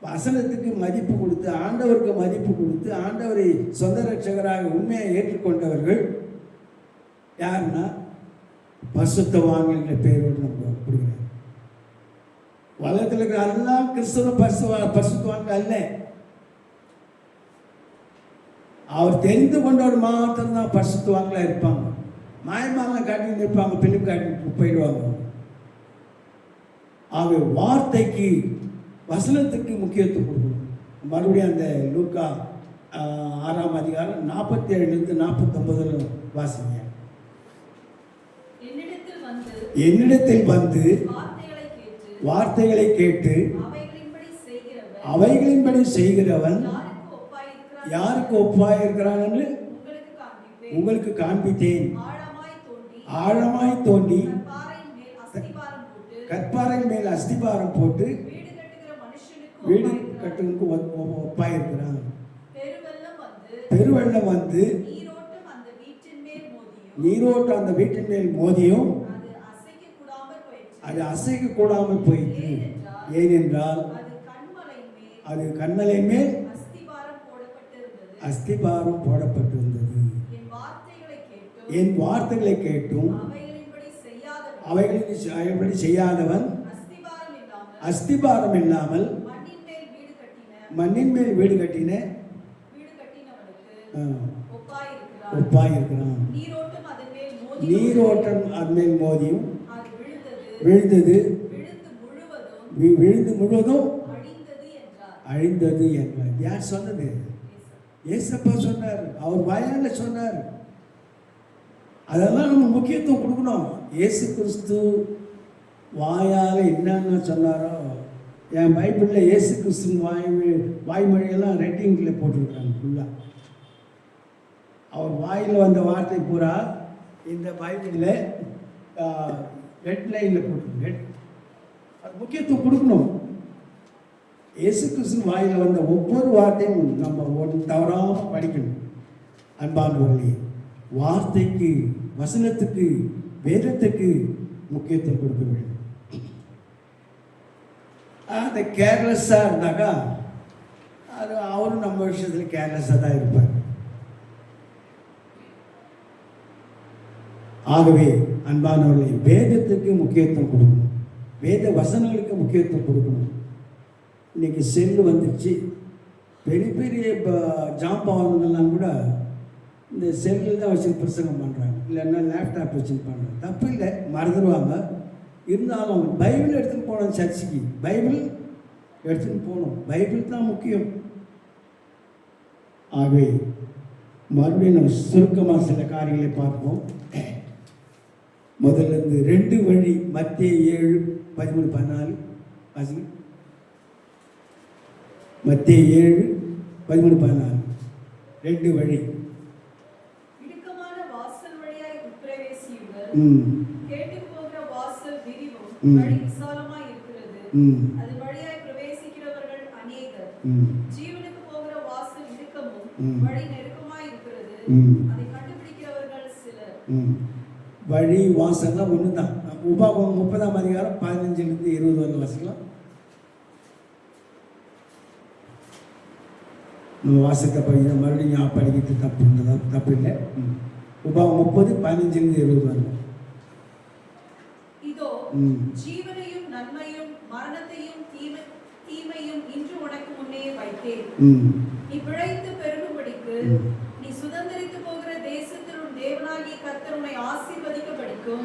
வசனத்துக்கு மதிப்பு கொடுத்து, ஆண்டவருக்கு மதிப்பு கொடுத்து, ஆண்டவரை சொந்த ரட்சகராக உண்மையை ஏற்றுக்கொண்டவர்கள் யாருன்னா பரிசுத்தவான்கள் பேரோடு நம்ம கொடுக்குறாங்க. உலகத்தில் இருக்கிற எல்லாம் கிறிஸ்தவ பரிசுத்தவான்கள் அல்ல. அவர் தெரிந்து கொண்டவர் மாத்திரம்தான் பரிசுத்தவான்களாக இருப்பாங்க. மாயமாலாம் காட்டி நிற்பாங்க, பிலிம் காட்டி போயிடுவாங்க. ஆக வார்த்தைக்கு, வசனத்துக்கு முக்கியத்துவம் கொடுக்கணும். மறுபடியும் அந்த லூக்கா 6ஆம் அதிகாரம் 47 - 49 வாசிங்க. என்னிடத்தில் வந்து வார்த்தைகளை கேட்டு அவைகளின்படி செய்கிறவன் யாருக்கு ஒப்பாயிருக்கிறான் என்று உங்களுக்கு காண்பித்தேன். ஆழமாய் தோண்டி கற்பாறை மேல் அஸ்திபாரம் போட்டு வீடு கட்டுவதற்கு ஒப்பாயிருக்கிறான். பெருவெள்ளம் வந்து நீரோட்டம் அந்த வீட்டின் மேல் மோதியும் அது அசைக்க கூடாமல் போயிற்று. ஏனென்றால் அது கண்மலை மேல் அஸ்திபாரம் போடப்பட்டிருந்தது. என் வார்த்தைகளை கேட்டும் அவைகளின்படி செய்யாதவன் அஸ்திபாரம் இல்லாமல் மண்ணின் மேல் வீடு கட்டின வீடு கட்டினவனுக்கு ஆ, ஒப்பாயிருக்கிறார். ஒப்பாய் இருக்கிறான். நீரோட்டம் அதன் மேல் மோதி நீரோட்டம் அது மேல் மோதியும் அது விழுந்தது. விழுந்தது, விழுந்து முழுவதும் விழுந்து முழுவதும் அழிந்தது என்றார். அழிந்தது என்றார். யார் சொன்னது? ஏசப்பா சொன்னார், அவர் வாயால சொன்னார். அதெல்லாம் நம்ம முக்கியத்துவம் கொடுக்கணும். இயேசு கிறிஸ்து வாயால என்னென்ன சொன்னாரோ, என் பைபிளில் இயேசு கிறிஸ்துவின் வாய்மொழியெல்லாம் ரெட்டிங்கில் போட்டிருக்காங்க ஃபுல்லாக. அவர் வாயில் வந்த வார்த்தை பூரா இந்த பைபிளில் ரெட் லைனில் போட்டிருக்கு. அது முக்கியத்துவம் கொடுக்கணும். இயேசு கிறிஸ்து வாயில் வந்த ஒவ்வொரு வார்த்தையும் நம்ம ஒன்று தவறாமல் படிக்கணும். அன்பானவர்களே, வார்த்தைக்கு, வசனத்துக்கு, வேதத்துக்கு முக்கியத்துவம் கொடுக்க வேண்டும். அந்த கேர்லெஸ்ஸாக இருந்தாக்கா அது அவரும் நம்ம விஷயத்தில் கேர்லெஸ்ஸாக தான் இருப்பார். ஆகவே அன்பானவர்களே, வேதத்துக்கு முக்கியத்துவம் கொடுக்கணும், வேத வசனங்களுக்கு முக்கியத்துவம் கொடுக்கணும். இன்றைக்கி செல்லு வந்துடுச்சு. பெரிய பெரிய ஜாம்பவான்கள்லாம் கூட இந்த செல்லில் தான் வச்சு பிரசங்கம் பண்ணுறாங்க, இல்லைன்னா லேப்டாப் வச்சு பண்ணுறாங்க. தப்பு இல்லை, மறந்துடுவாங்க. இருந்தாலும் பைபிள் எடுத்துகிட்டு போகணும். சர்ச்சுக்கு பைபிள் எடுத்துகிட்டு போகணும். பைபிள் தான் முக்கியம். ஆகவே மறுபடியும் நம்ம சுருக்கமாக சில காரியங்களை பார்ப்போம். முதல்ல இருந்து 2 வழி, மத்தேயு 7:13-14 வாசிங்க. மத்தேயு 7:13-14 2 வழி. இடுக்கமான வாசல் வழியாய் உட்பிரவேசியுங்கள். கேட்டு போகிற வாசல் விரிவும் வழி விசாலமாய் இருக்கிறது. அது வழியாய் பிரவேசிக்கிறவர்கள் அநேகர். ஜீவனுக்கு போகிற வாசல் இடுக்கமும் வழி நெருக்கமாய் இருக்கிறது. அதை கண்டுபிடிக்கிறவர்கள் சிலர். வழி வாசல்லாம் ஒன்று தான். உபாகமம் 30ஆம் அதிகாரம் 15-20 வரை வாசிக்கலாம். நம்ம வாசத்தை படிக்கிற மறுபடியும் படிக்கிட்டு தப்பு இல்லை. உபாகமம் 30:15-20 வரை. இதோ ஜீவனையும் நன்மையும் மரணத்தையும் தீமையும் இன்று உனக்கு முன்னே வைத்தேன். நீ பிழைத்து பெருகும்படிக்கு நீ சுதந்திரித்து போகிற தேசத்தில் உன் தேவனாகிய கர்த்தர் உன்னை ஆசீர்வதிக்கப்படிக்கும்.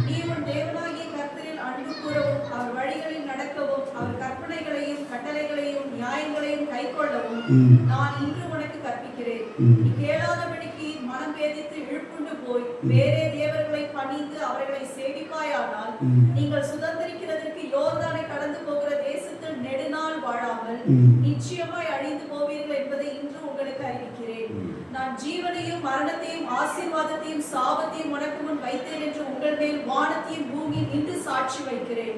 நீ உன் தேவனாகிய கர்த்தரில் அன்பு கூறவும், அவர் வழிகளில் நடக்கவும், அவர் கற்பனைகளையும் கட்டளைகளையும் நியாயங்களையும் கைக்கொள்ளவும் நான் இன்று உனக்கு கற்பிக்கிறேன். நீ கேளாதபடிக்கு மனம் பேதித்து இழுப்புண்டு போய் வேறே தேவர்களை பணிந்து அவர்களை சேவிப்பாயானால் நீங்கள் சுதந்திரிக்கிறதற்கு யோர்தானை கடந்து போகிற தேசத்தில் நெடுநாள் வாழாமல் நிச்சயமாய் அழிந்து போவீர்கள் என்பதை இன்று உங்களுக்கு அறிவிக்கிறேன். நான் ஜீவனையும் மரணத்தையும் ஆசீர்வாதத்தையும் சாபத்தையும் உனக்கு முன் வைத்தேன் என்று உங்கள் மேல் வானத்தையும் பூமியும் இன்று சாட்சி வைக்கிறேன்.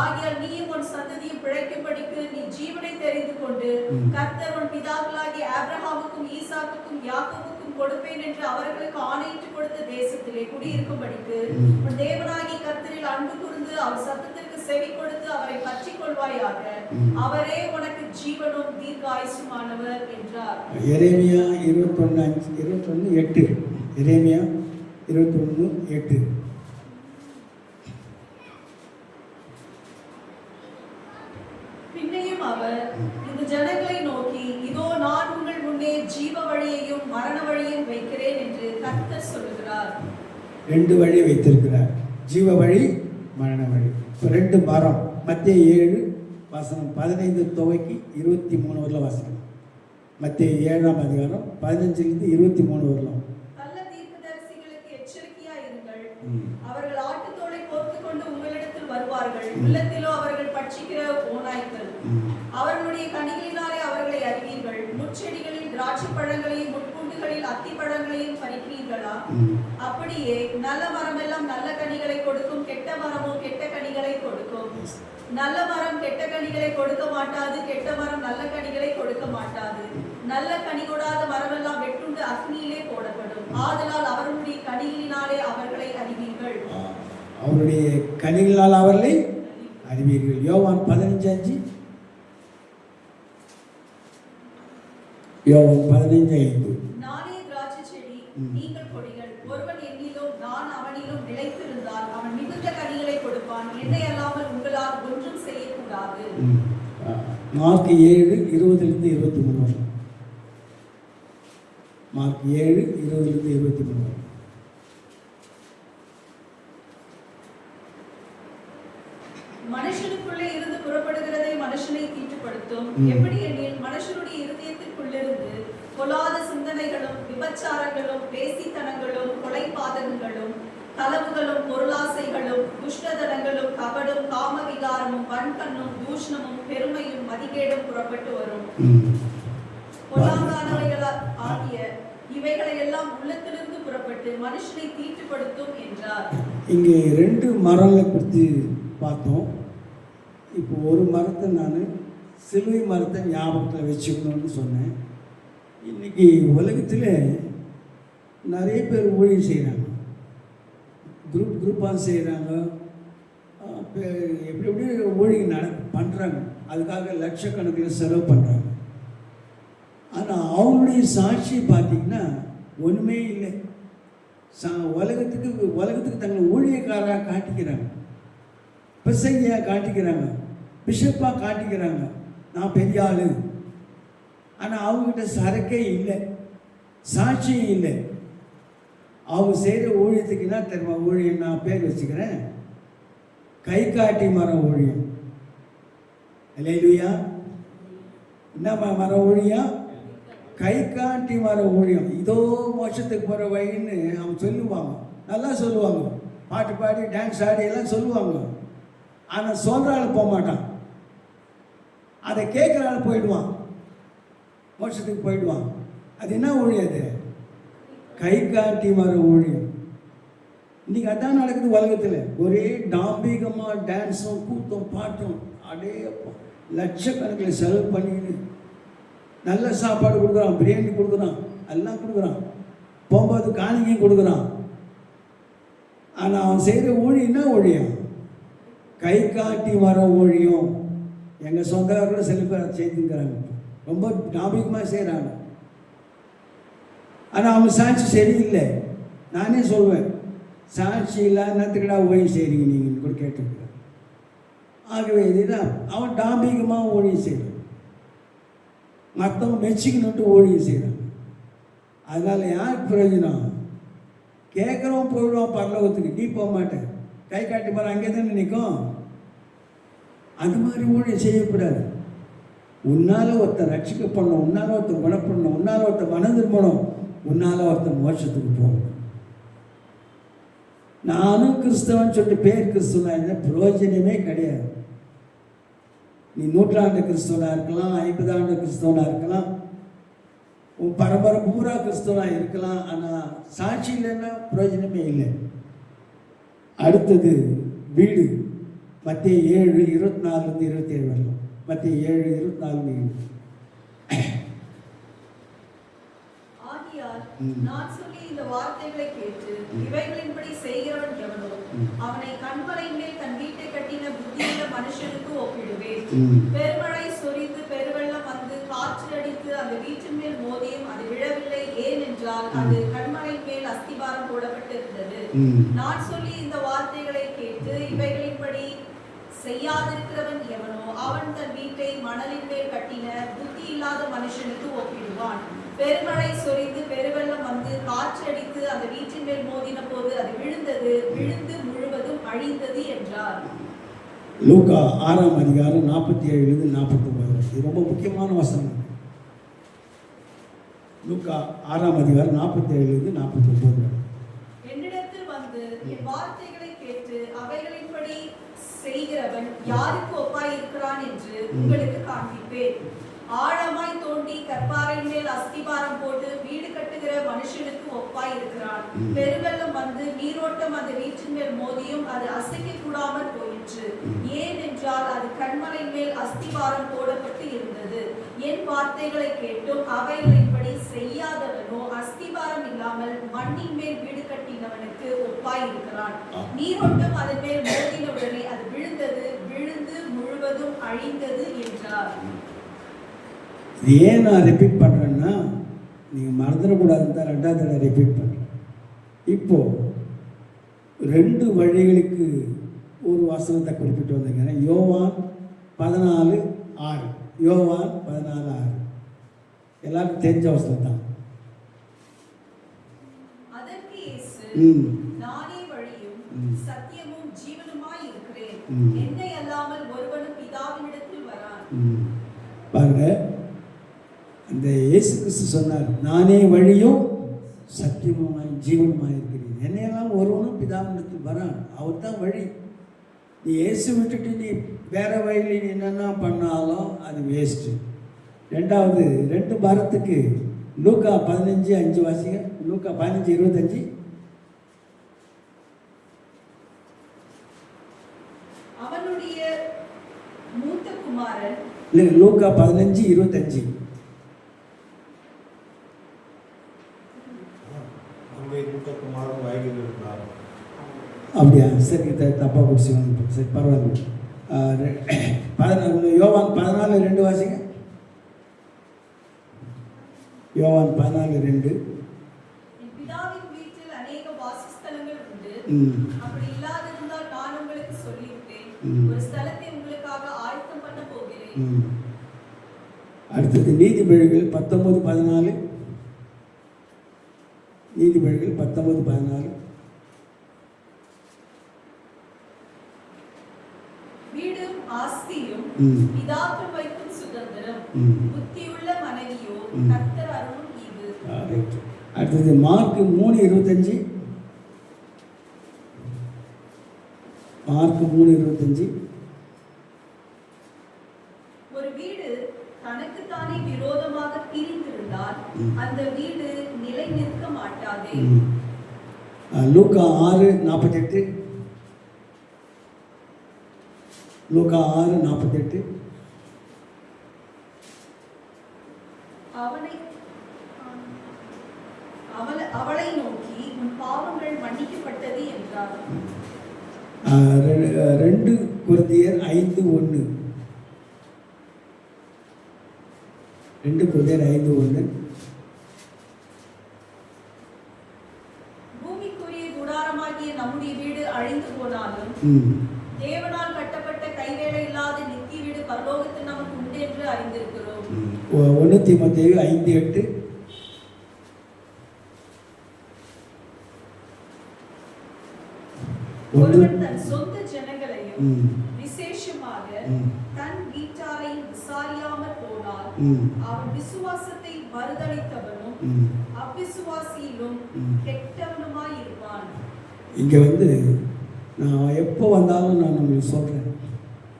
ஆகையால் நீயும் உன் சந்ததியும் பிழைக்கும்படிக்கு நீ ஜீவனை தெரிந்து கொண்டு கர்த்தர் உன் பிதாக்களாகிய ஆபிரகாமுக்கும் ஈசாக்குக்கும் யாக்கோபுக்கும் கொடுப்பேன் என்று அவர்களுக்கு ஆணையிட்டு கொடுத்த தேசத்திலே குடியிருக்கும்படிக்கு உன் தேவனாகிய கர்த்தரில் அன்பு கூர்ந்து அவர் சத்தத்திற்கு செவி கொடுத்து அவரை பற்றிக் கொள்வாயாக. அவரே உனக்கு ஜீவனும் தீர்க்காயுசுமானவர் என்றார். எரேமியா 21:8. எரேமியா 21:8. பின்னையும் அவர் இந்த ஜனங்களை நோக்கி, இதோ நான் உங்கள் முன்னே ஜீவ வழியையும் மரண வழியையும் வைக்கிறேன் என்று கர்த்தர் சொல்லுகிறார். 2 வழி வைத்திருக்கிறார், ஜீவ வழி, மரண வழி. 2 மரம். மத்தேயு 7:15-23 வரலாம் வாசிக்கலாம். மத்தேயு 7ஆம் அதிகாரம் 15-23 வரலாம். நல்ல தீர்க்கதரிசிகளுக்கு எச்சரிக்கையாய் இருங்கள். அவர்கள் ஆட்டுத்தோலை போர்த்துக் கொண்டு உங்களிடத்தில் வருவார்கள். உள்ளத்திலோ அவர்கள் பட்சிக்கிற ஓநாய்கள். அவர்களுடைய கனிகளினாலே அவர்களை அறிவீர்கள். முட்செடிகளில் திராட்சை பழங்களையும் முட்பூண்டுகளில் அத்தி பழங்களையும் பறிக்கிறீர்களா? அப்படியே நல்ல மரமெல்லாம் நல்ல கனிகளை கொடுக்கும், கெட்ட மரமோ கெட்ட கனிகளை கொடுக்கும். நல்ல மரம் கெட்ட கனிகளை கொடுக்க மாட்டாது, கெட்ட மரம் நல்ல கனிகளை கொடுக்க மாட்டாது. நல்ல கனி கொடாத மரமெல்லாம் வெட்டுண்டு அக்னியிலே போடப்படும். ஆதலால் அவர்களுடைய கனிகளினாலே அவர்களை அறிவீர்கள். அவருடைய கனிகளால் அவர்களை அறிவீர்கள். யோவான் 15:5. யோவான் 15:5. நானே திராட்சை செடி, நீங்கள் கொடிகள். ஒருவன் என்னிலும் நான் அவனிலும் நிலைத்திருந்தால் அவன் மிகுந்த கனிகளை கொடுப்பான். என்னை அல்லாமல் உங்களால் ஒன்றும் செய்யக்கூடாது. மார்க் 7:20-23 வரை. மார்க் 7:20-23 வரை. மனுஷனுக்குள்ளே இருந்து புறப்படுகிறதை மனுஷனை தீட்டுப்படுத்தும். எப்படி எனில் மனுஷனுடைய இருதயத்திற்குள்ளிருந்து பொல்லாத சிந்தனைகளும் விபச்சாரங்களும் வேசித்தனங்களும் கொலைபாதகங்களும் களவுகளும் பொருளாசைகளும் துஷ்டதனங்களும் கபடும் காமவிகாரமும் வன்கண்ணும் தூஷணமும் பெருமையும் மதிகேடும் புறப்பட்டு வரும். பொல்லாங்கானவைகள் ஆகிய இவைகளை எல்லாம் உள்ளத்திலிருந்து புறப்பட்டு மனுஷனை தீட்டுப்படுத்தும் என்றார். இங்கே 2 மரங்களை குறித்து பார்த்தோம். இப்போ ஒரு மரத்தை நான் சிலுவை மரத்தை ஞாபகத்தில் வச்சுக்கணும்னு சொன்னேன். இன்றைக்கி உலகத்தில் நிறைய பேர் ஊழியம் செய்கிறாங்க, குரூப்பாக செய்கிறாங்க, எப்படி எப்படி ஊழியம் பண்ணுறாங்க, அதுக்காக லட்சக்கணக்கில் செலவு பண்ணுறாங்க. ஆனால் அவங்களுடைய சாட்சி பார்த்திங்கன்னா ஒன்றுமே இல்லை. உலகத்துக்கு தங்களை ஊழியக்காராக காட்டிக்கிறாங்க, பிரசங்கியாக காட்டிக்கிறாங்க, பிஷப்பாக காட்டிக்கிறாங்க, நான் பெரிய ஆள். ஆனால் அவங்ககிட்ட சரக்கே இல்லை, சாட்சியும் இல்லை. அவங்க செய்கிற ஊழியத்துக்கு என்ன தெரியுமா ஊழியம்? நான் பேர் வச்சுக்கிறேன், கை காட்டி மரம் ஊழியம். அல்லேலூயா. என்ன மரம் ஊழியம்? கை காட்டி மர ஊழியம். இதோ மோட்சத்துக்கு போகிற வழின்னு அவங்க சொல்லுவாங்க, நல்லா சொல்லுவாங்க, பாட்டு பாடி டான்ஸ் ஆடி எல்லாம் சொல்லுவாங்க. ஆனால் சொல்கிற ஆள் போக மாட்டான், அதை கேட்குற ஆள் போயிடுவான், மோட்சத்துக்கு போயிடுவான். அது என்ன ஊழியம்? அது கை காட்டி மர ஊழியம். இன்றைக்கி அதான் நடக்குது உலகத்தில். ஒரே டாம்பிகமாக டான்ஸும் கூத்தும் பாட்டும், அடே லட்சக்கணக்கில் செலவு பண்ணிக்கிட்டு நல்ல சாப்பாடு கொடுக்குறான், பிரியாணி கொடுக்குறான், எல்லாம் கொடுக்குறான், போகும்போது காணிக்கையும் கொடுக்குறான். ஆனால் அவன் செய்கிற ஊழியம் என்ன ஊழியம்? கை காட்டி வர ஊழியம். எங்கள் சொந்தக்காரர்கள் சில பேர் செய்துங்கிறாங்க, ரொம்ப ஞாபகமாக செய்கிறாங்க. ஆனால் அவங்க சாட்சி சரியில்லை. நானே சொல்வேன், சாட்சி இல்லாததுக்கடா ஊழியம் செய்கிறீங்க நீங்கள் கூட கேட்டுருக்கிறேன். ஆகவே இதுதான் அவன் டாம்பிகமாக ஊழியம் செய்கிறான், மற்றவங்க மெச்சிக்கணுன்ட்டு ஊழியம் செய்கிறாங்க. அதனால் யாருக்கு பிரயோஜனம்? கேட்குறவன் போயிடுவான் பரலோகத்துக்கு, நீ போக மாட்டேன். கை காட்டி போகிற அங்கே தானே நிற்கும். அது மாதிரி ஊழியம் செய்யக்கூடாது. உன்னால் ஒருத்தர் ரட்சிக்கப்படணும், உன்னால் ஒருத்தர் குணப்படணும், உன்னால் ஒருத்தர் மனம் திரும்பணும், உன்னால் ஒருத்தர் மோட்சத்துக்கு போகணும். நானும் கிறிஸ்தவன் சொல்லிட்டு பேர் கிறிஸ்தவனாக இருந்தால் பிரயோஜனமே கிடையாது. நீ 100 கிறிஸ்தவனாக இருக்கலாம், 50 கிறிஸ்தவனாக இருக்கலாம், உன் பரம்பரை பூரா கிறிஸ்தவனாக இருக்கலாம். ஆனால் சாட்சி இல்லைன்னா பிரயோஜனமே இல்லை. அடுத்தது வீடு. மத்தேயு 7:24-27 வரலாம். மத்தேயு 7:24-27. ஆகியால் நான் சொல்லி இந்த வார்த்தைகளை கேட்டு இவைகளின்படி செய்கிறவன் எவனோ அவனை கண்மலையின் மேல் தன் வீட்டை கட்டின புத்தியுள்ள மனுஷனுக்கு ஒப்பிடுவேன். பெருமழை சொரிந்து பெருவெள்ளம் வந்து காற்று அடித்து அந்த வீட்டின் மேல் மோதியும் அது விழவில்லை. ஏனென்றால் அது கண்மலையின் மேல் அஸ்திபாரம் போடப்பட்டிருந்தது. நான் சொல்லி இந்த வார்த்தைகளை கேட்டு இவைகளின்படி செய்யாதிருக்கிறவன் எவனோ அவன் தன் வீட்டை மணலின் மேல் கட்டின புத்தி இல்லாத மனுஷனுக்கு ஒப்பிடுவான். பெருமழை சொரிந்து பெருவெள்ளம் வந்து காற்று அடித்து அந்த வீட்டின் மேல் மோதின போது அது விழுந்தது, விழுந்து முழுவதும் அழிந்தது என்றார். லூக்கா 6:47-49. இது ரொம்ப முக்கியமான வசனம். லூக்கா 6:47-49. என்னிடத்தில் வந்து என் வார்த்தைகளை கேட்டு அவைகளின்படி செய்கிறவன் யாருக்கு ஒப்பாய் இருக்கிறான் என்று உங்களுக்கு காண்பிப்பேன். ஆழமாய் தோண்டி கற்பாறையின் மேல் அஸ்திபாரம் போட்டு வீடு கட்டுகிற மனுஷனுக்கு ஒப்பாய் இருக்கிறான். பெருவெள்ளம் வந்து நீரோட்டம் அந்த வீட்டின் மேல் மோதியும் அது அசைக்க கூடாமல் போயிற்று. ஏனென்றால் அது கண்மலை மேல் அஸ்திபாரம் போடப்பட்டு இருந்தது. என் வார்த்தைகளை கேட்டும் அவைகளின்படி செய்யாதவனோ அஸ்திபாரம் இல்லாமல் மண்ணின் மேல் வீடு கட்டினவனுக்கு ஒப்பாய் இருக்கிறான். நீரோட்டம் அதன் மேல் மோதினவுடனே அது விழுந்தது, விழுந்து முழுவதும் அழிந்தது என்றார். இது ஏன் நான் ரிப்பீட் பண்ணுறேன்னா, நீங்கள் மறந்துடக்கூடாதுன்னு தான் 2வது தடவை ரிப்பீட் பண்ணுறேன். இப்போது 2 வழிகளுக்கு ஒரு வசனத்தை குறிப்பிட்டு வந்திருக்கிறேன். யோவான் 14:6. யோவான் 14:6 எல்லாருக்கும் தெரிஞ்ச வசனம் தான். அதற்கு இயேசு, ம் நானே வழியும் சத்தியமும் ஜீவனுமாய் இருக்கிறேன். ம். என்னை அல்லாமல் ஒருவனும் பிதாவினிடத்தில் வரான். பாருங்க, அந்த இயேசு கிறிஸ்து சொன்னார், நானே வழியும் சத்தியமுமாய் ஜீவனுமாய் இருக்கிறேன், என்னையெல்லாம் ஒருவனும் பிதாவினிடத்தில் வரான். அவர் தான் வழி. நீ இயேசு விட்டுட்டு நீ வேற வழியில் நீ என்னென்ன பண்ணாலும் அது வேஸ்ட்டு. ரெண்டாவது 2 வாரத்துக்கு லூக்கா 15:5 வாசிங்க. லூக்கா 15:25. அவனுடைய மூத்த குமாரன் இல்லை, லூக்கா 15:25. அங்கே மூத்தகுமாரன் வயலில் இருந்தார். அப்படியா? சரி, தப்பாக குடிச்சு சரி, பரவாயில்ல. யோவான் 14:2 வாசிங்க. யோவான் 14:2. என் பிதாவின் வீட்டில் அநேக வாசஸ்தலங்கள் உண்டு. ம் அப்படி இல்லாதிருந்தால் நான் உங்களுக்கு சொல்லியிருப்பேன். ம். ஒரு ஸ்தலத்தை உங்களுக்காக ஆயத்தம் பண்ண போகிறேன். ம். அடுத்தது நீதிமொழிகள் 19:14. நீதிமொழிகள் 19:14. வீடும் ஆஸ்தியும் ம். பிதாக்கள் வைக்கும் சுதந்திரம். ம். புத்தியுள்ள மனைவியோ ம். கர்த்தர் அருளும் ஈவு. ரைட். அடுத்தது மார்க் 3:25. மார்க் 3:25. ஒரு வீடு தனக்குத்தானே விரோதமாக பிரிந்திருந்தால் ம். அந்த வீடு நிலை நிற்க மாட்டாதே. லூக்கா 6:48. லூக்கா 6:48. அவளை நோக்கி உன் பாவங்கள் மன்னிக்கப்பட்டது என்றார். 2 கொரிந்தியர் 5:1. 2 கொரிந்தியர் 5:1. பூமிக்குரிய கூடாரமாகிய நம்முடைய வீடு அழிந்து போனாலும் தேவனால் கட்டப்பட்ட கைவேலை இல்லாத நித்திய வீடு பரலோகத்தில் நமக்கு உண்டு என்று அறிந்திருக்கிறோம். 1 தீமோத்தேயு 5:8. ஒருவன் தன் சொந்த ஜனங்களையும் ம். விசேஷமாக ம். தன் வீட்டாரையும் விசாரியாமல் போனால் அவன் விசுவாசத்தை மறுதலித்தவனும் அவ்விசுவாசியிலும் கெட்டவனுமாய் இருப்பான். இங்கே நான் எப்போ வந்தாலும் நான் உங்களுக்கு சொல்கிறேன்,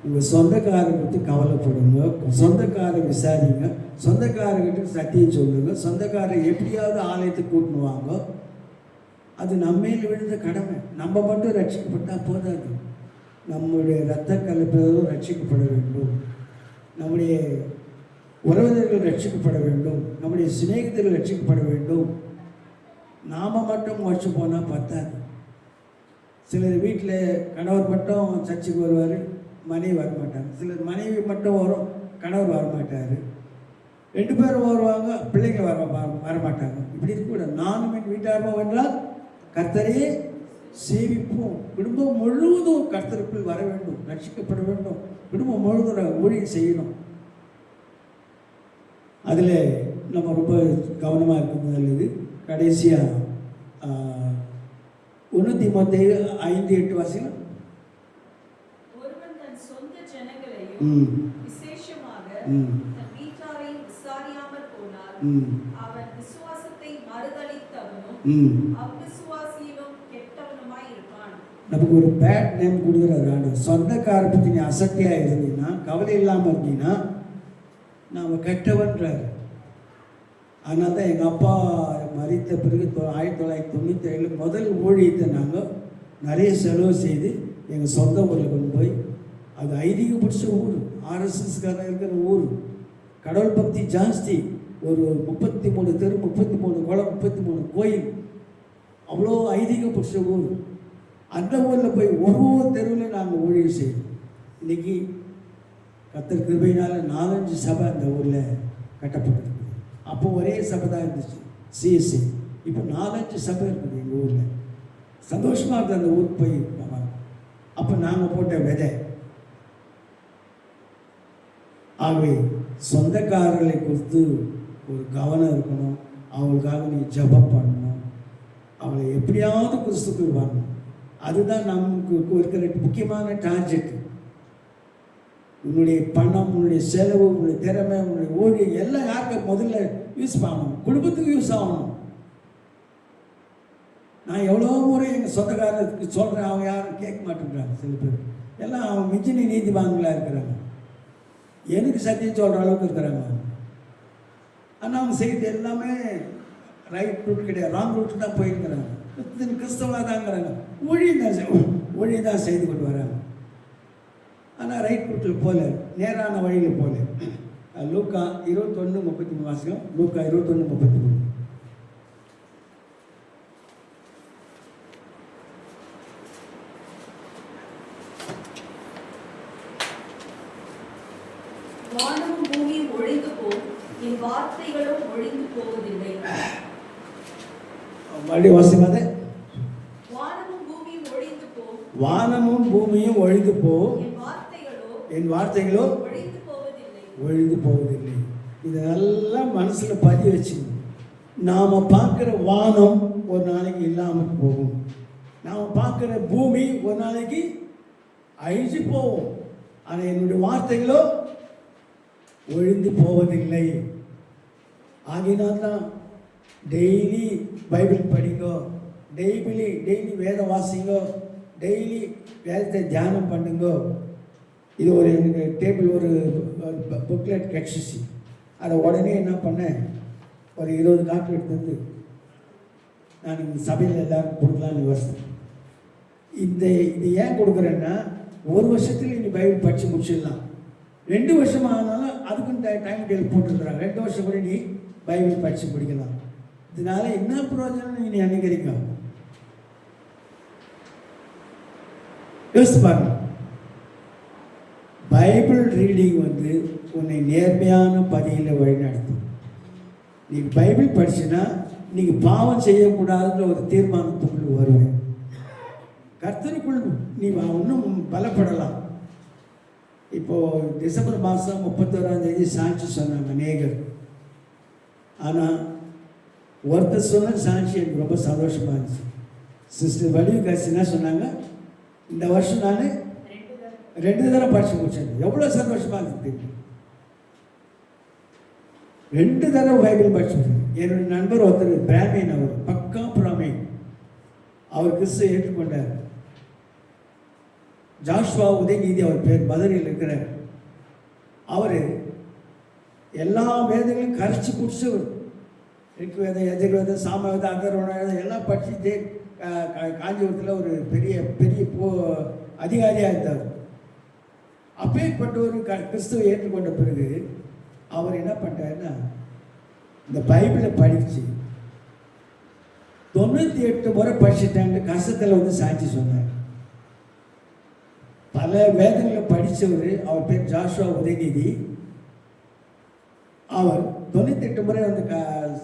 உங்கள் சொந்தக்காரரை பற்றி கவலைப்படுங்க, சொந்தக்காரரை விசாரிங்க, சொந்தக்காரர்கிட்ட சத்தியம் சொல்லுங்க, சொந்தக்காரரை எப்படியாவது ஆலயத்துக்கு கூட்டின்னு வாங்க. அது நம்மையில் விழுந்த கடமை. நம்ம மட்டும் ரட்சிக்கப்பட்டால் போதாது, நம்முடைய இரத்த கலப்பதும் ரட்சிக்கப்பட வேண்டும், நம்முடைய உறவினர்கள் ரட்சிக்கப்பட வேண்டும், நம்முடைய சிநேகிதர்கள் ரட்சிக்கப்பட வேண்டும். நாம் மட்டும் மோட்ச போனால் பத்தாது. சிலர் வீட்டில் கணவர் மட்டும் சர்ச்சுக்கு வருவார், மனைவி வரமாட்டாங்க. சிலர் மனைவி மட்டும் வரும், கணவர் வரமாட்டார். 2 பேரும் வருவாங்க, பிள்ளைங்க வரமாட்டாங்க. இப்படி இருக்கக்கூடாது. நானும் என் வீட்டாரமாக வென்றால் கர்த்தரையே சேவிப்போம். குடும்பம் முழுவதும் கர்த்தருக்குள் வர வேண்டும், ரட்சிக்கப்பட வேண்டும். குடும்பம் முழுவதும் ஊழியம் செய்யணும். அதில் நம்ம ரொம்ப கவனமாக இருக்கிறது நல்லது. கடைசியாக 1 தீமோத்தேயு 5:8 வாசிக்கலாம். ஒருவன் தன் சொந்த ஜனங்களையும் விசேஷமாக தன் வீட்டாரையும் விசாரியாமல் போனால் அவன் விசுவாசத்தை மறுதலித்தவனும் அவ்விசுவாசியிலும் கெட்டவனுமாய் இருப்பான். நமக்கு ஒரு பேட் நேம் கொடுக்குறாரு ஆண்டவர். சொந்தக்கார பற்றி நீ அசட்டையாக இருந்தீங்கன்னா, கவலை இல்லாமல் இருந்தீங்கன்னா, நாம் கெட்டவன்றாரு. அதனால தான் எங்கள் அப்பா மறித்த பிறகு 1997 முதல் ஊழியத்தை நாங்கள் நிறைய செலவு செய்து எங்கள் சொந்த ஊரில் கொண்டு போய், அது ஐதீகப்படுத்த ஊர், ஆர்எஸ்எஸ்காரன் இருக்கிற ஊர், கடவுள் பக்தி ஜாஸ்தி. ஒரு 33 தெரு, 33 குளம், 33 கோயில், அவ்வளோ ஐதீகப்படுத்த ஊர். அந்த ஊரில் போய் ஒரு தெருவில் நாங்கள் ஊழியம் செய்வோம். இன்றைக்கி கர்த்தர் கிருபையினால் 4-5 சபை அந்த ஊரில் கட்டப்பட்டிருக்கு. அப்போ ஒரே சபை தான் இருந்துச்சு, சிஎஸ்சி. இப்போ 4-5 சபை இருக்குது எங்கள் ஊரில். சந்தோஷமாக இருக்குது அந்த ஊருக்கு போய். அப்போ நாங்கள் போட்ட விதை. ஆகவே சொந்தக்காரர்களை குறித்து ஒரு கவனம் இருக்கணும். அவங்களுக்காக நீ ஜெபம் பண்ணணும். அவளை எப்படியாவது கிறிஸ்துக்குள் வரணும். அதுதான் நமக்கு இருக்கிற முக்கியமான டார்கெட். உன்னுடைய பணம், உன்னுடைய செலவு, உன்னுடைய திறமை, உன்னுடைய ஊழியம் எல்லாம் யாருக்கு முதல்ல யூஸ் பண்ணணும்? குடும்பத்துக்கு யூஸ் ஆகணும். நான் எவ்வளோ முறை எங்கள் சொந்தக்காரருக்கு சொல்கிறேன், அவங்க யாரும் கேட்க மாட்டேங்கிறாங்க. சில பேர் எல்லாம் அவங்க மிஞ்சினி நீதிவான்களாக இருக்கிறாங்க. எனக்கு சத்தியம் சொல்கிற அளவுக்கு இருக்கிறாங்க. ஆனால் அவங்க செய்கிறது எல்லாமே ரைட் ரூட் கிடையாது, ராங் ரூட்டு தான் போயிருக்கிறாங்க. கிறிஸ்தவனாக தாங்கிறாங்க. ஊழியம் தான் செய்து கொண்டு வராங்க. ஆனால் ரைட் ரூட்டில் போல, நேரான வழியில் போல. லூக்கா 21:33 வாசிக்கும். லூக்கா 21:33. வானமும் பூமியும் ஒழிந்து போகும், என் வார்த்தைகளும் ஒழிந்து போவதில்லை. மறுபடியும் வாசிக்காத. வானமும் பூமியும் ஒழிந்து போகும், வானமும் பூமியும் ஒழிந்து போகும், என் வார்த்தைகளோ ஒழிந்து போவதில்லை. ஒழிந்து போவதில்லை. இதெல்லாம் மனசில் பதிய வச்சுக்கணும். நாம் பார்க்குற வானம் ஒரு நாளைக்கு இல்லாமல் போகும். நாம் பார்க்குற பூமி ஒரு நாளைக்கு அழிஞ்சு போகும். ஆனால் என்னுடைய வார்த்தைகளோ ஒழிந்து போவதில்லை. ஆகினால்தான் டெய்லி பைபிள் படிங்கோ, டெய்லி வேத வாசிங்கோ, டெய்லி வேதத்தை தியானம் பண்ணுங்கோ. இது ஒரு எனக்கு டேபிள் ஒரு புக்லெட் கிடச்சிச்சு. அதை உடனே என்ன பண்ணேன், ஒரு 20 காப்பி எடுத்து வந்து நான் இந்த சபையில் எல்லாருக்கும் கொடுக்கலான்னு யோசித்தேன். இது ஏன் கொடுக்குறேன்னா, ஒரு வருஷத்தில் நீ பைபிள் படித்து முடிச்சிடலாம். 2 வருஷம் ஆனாலும் அதுக்கும் டைம் டேபிள் போட்டுருக்குறாங்க. 2 வருஷம் கூட நீ பைபிள் படித்து முடிக்கலாம். இதனால என்ன பிரயோஜனம் நீ நினைக்கிறீங்க? யோசித்து பாருங்க. பைபிள் ரீடிங் உன்னை நேர்மையான பதியில் வழிநடத்தும். நீ பைபிள் படிச்சுன்னா நீங்கள் பாவம் செய்யக்கூடாதுன்ற ஒரு தீர்மானத்துக்குள் வருவேன். கர்த்தருக்குள் நீ இன்னும் பலப்படலாம். இப்போது டிசம்பர் மாதம் 31ஆம் தேதி சாட்சி சொன்னாங்க அநேகர். ஆனால் ஒருத்தர் சொன்ன சாட்சி எனக்கு ரொம்ப சந்தோஷமாக இருந்துச்சு. சிஸ்டர் வடிவுகாசி என்ன சொன்னாங்க, இந்த வருஷம் நான் 2 தடவை படிச்சு முடிச்சேன். எவ்வளோ சந்தோஷமாக இருக்குது. 2 தடவை பைபிள் படிச்சு. என்னுடைய நண்பர் ஒருத்தர் பிராமின், அவர் பக்கா பிராமின். அவர் கிறிஸ்துவை ஏற்றுக்கொண்டார். ஜாஷ்வா உதயநீதி அவர் பேர், மதுரையில் இருக்கிறார். அவர் எல்லா வேதங்களையும் கரைச்சி குடிச்சவர். ரிக்வேதம், எதிர்வேதம், சாமவேதம், அதர்வணம் எல்லாம் படிச்சுட்டு காஞ்சிபுரத்தில் ஒரு பெரிய அதிகாரியாக இருந்தார். அப்பேற்பட்டவர் கிறிஸ்துவை ஏற்றுக்கொண்ட பிறகு அவர் என்ன பண்ணிட்டாருன்னா, இந்த பைபிளை படித்து 98 முறை படிச்சுட்டாங்க. கஷ்டத்தில் சாட்சி சொன்னார். பல வேதங்களை படித்தவர். அவர் பேர் ஜாஷ்வா உதயநிதி. அவர் 98 முறை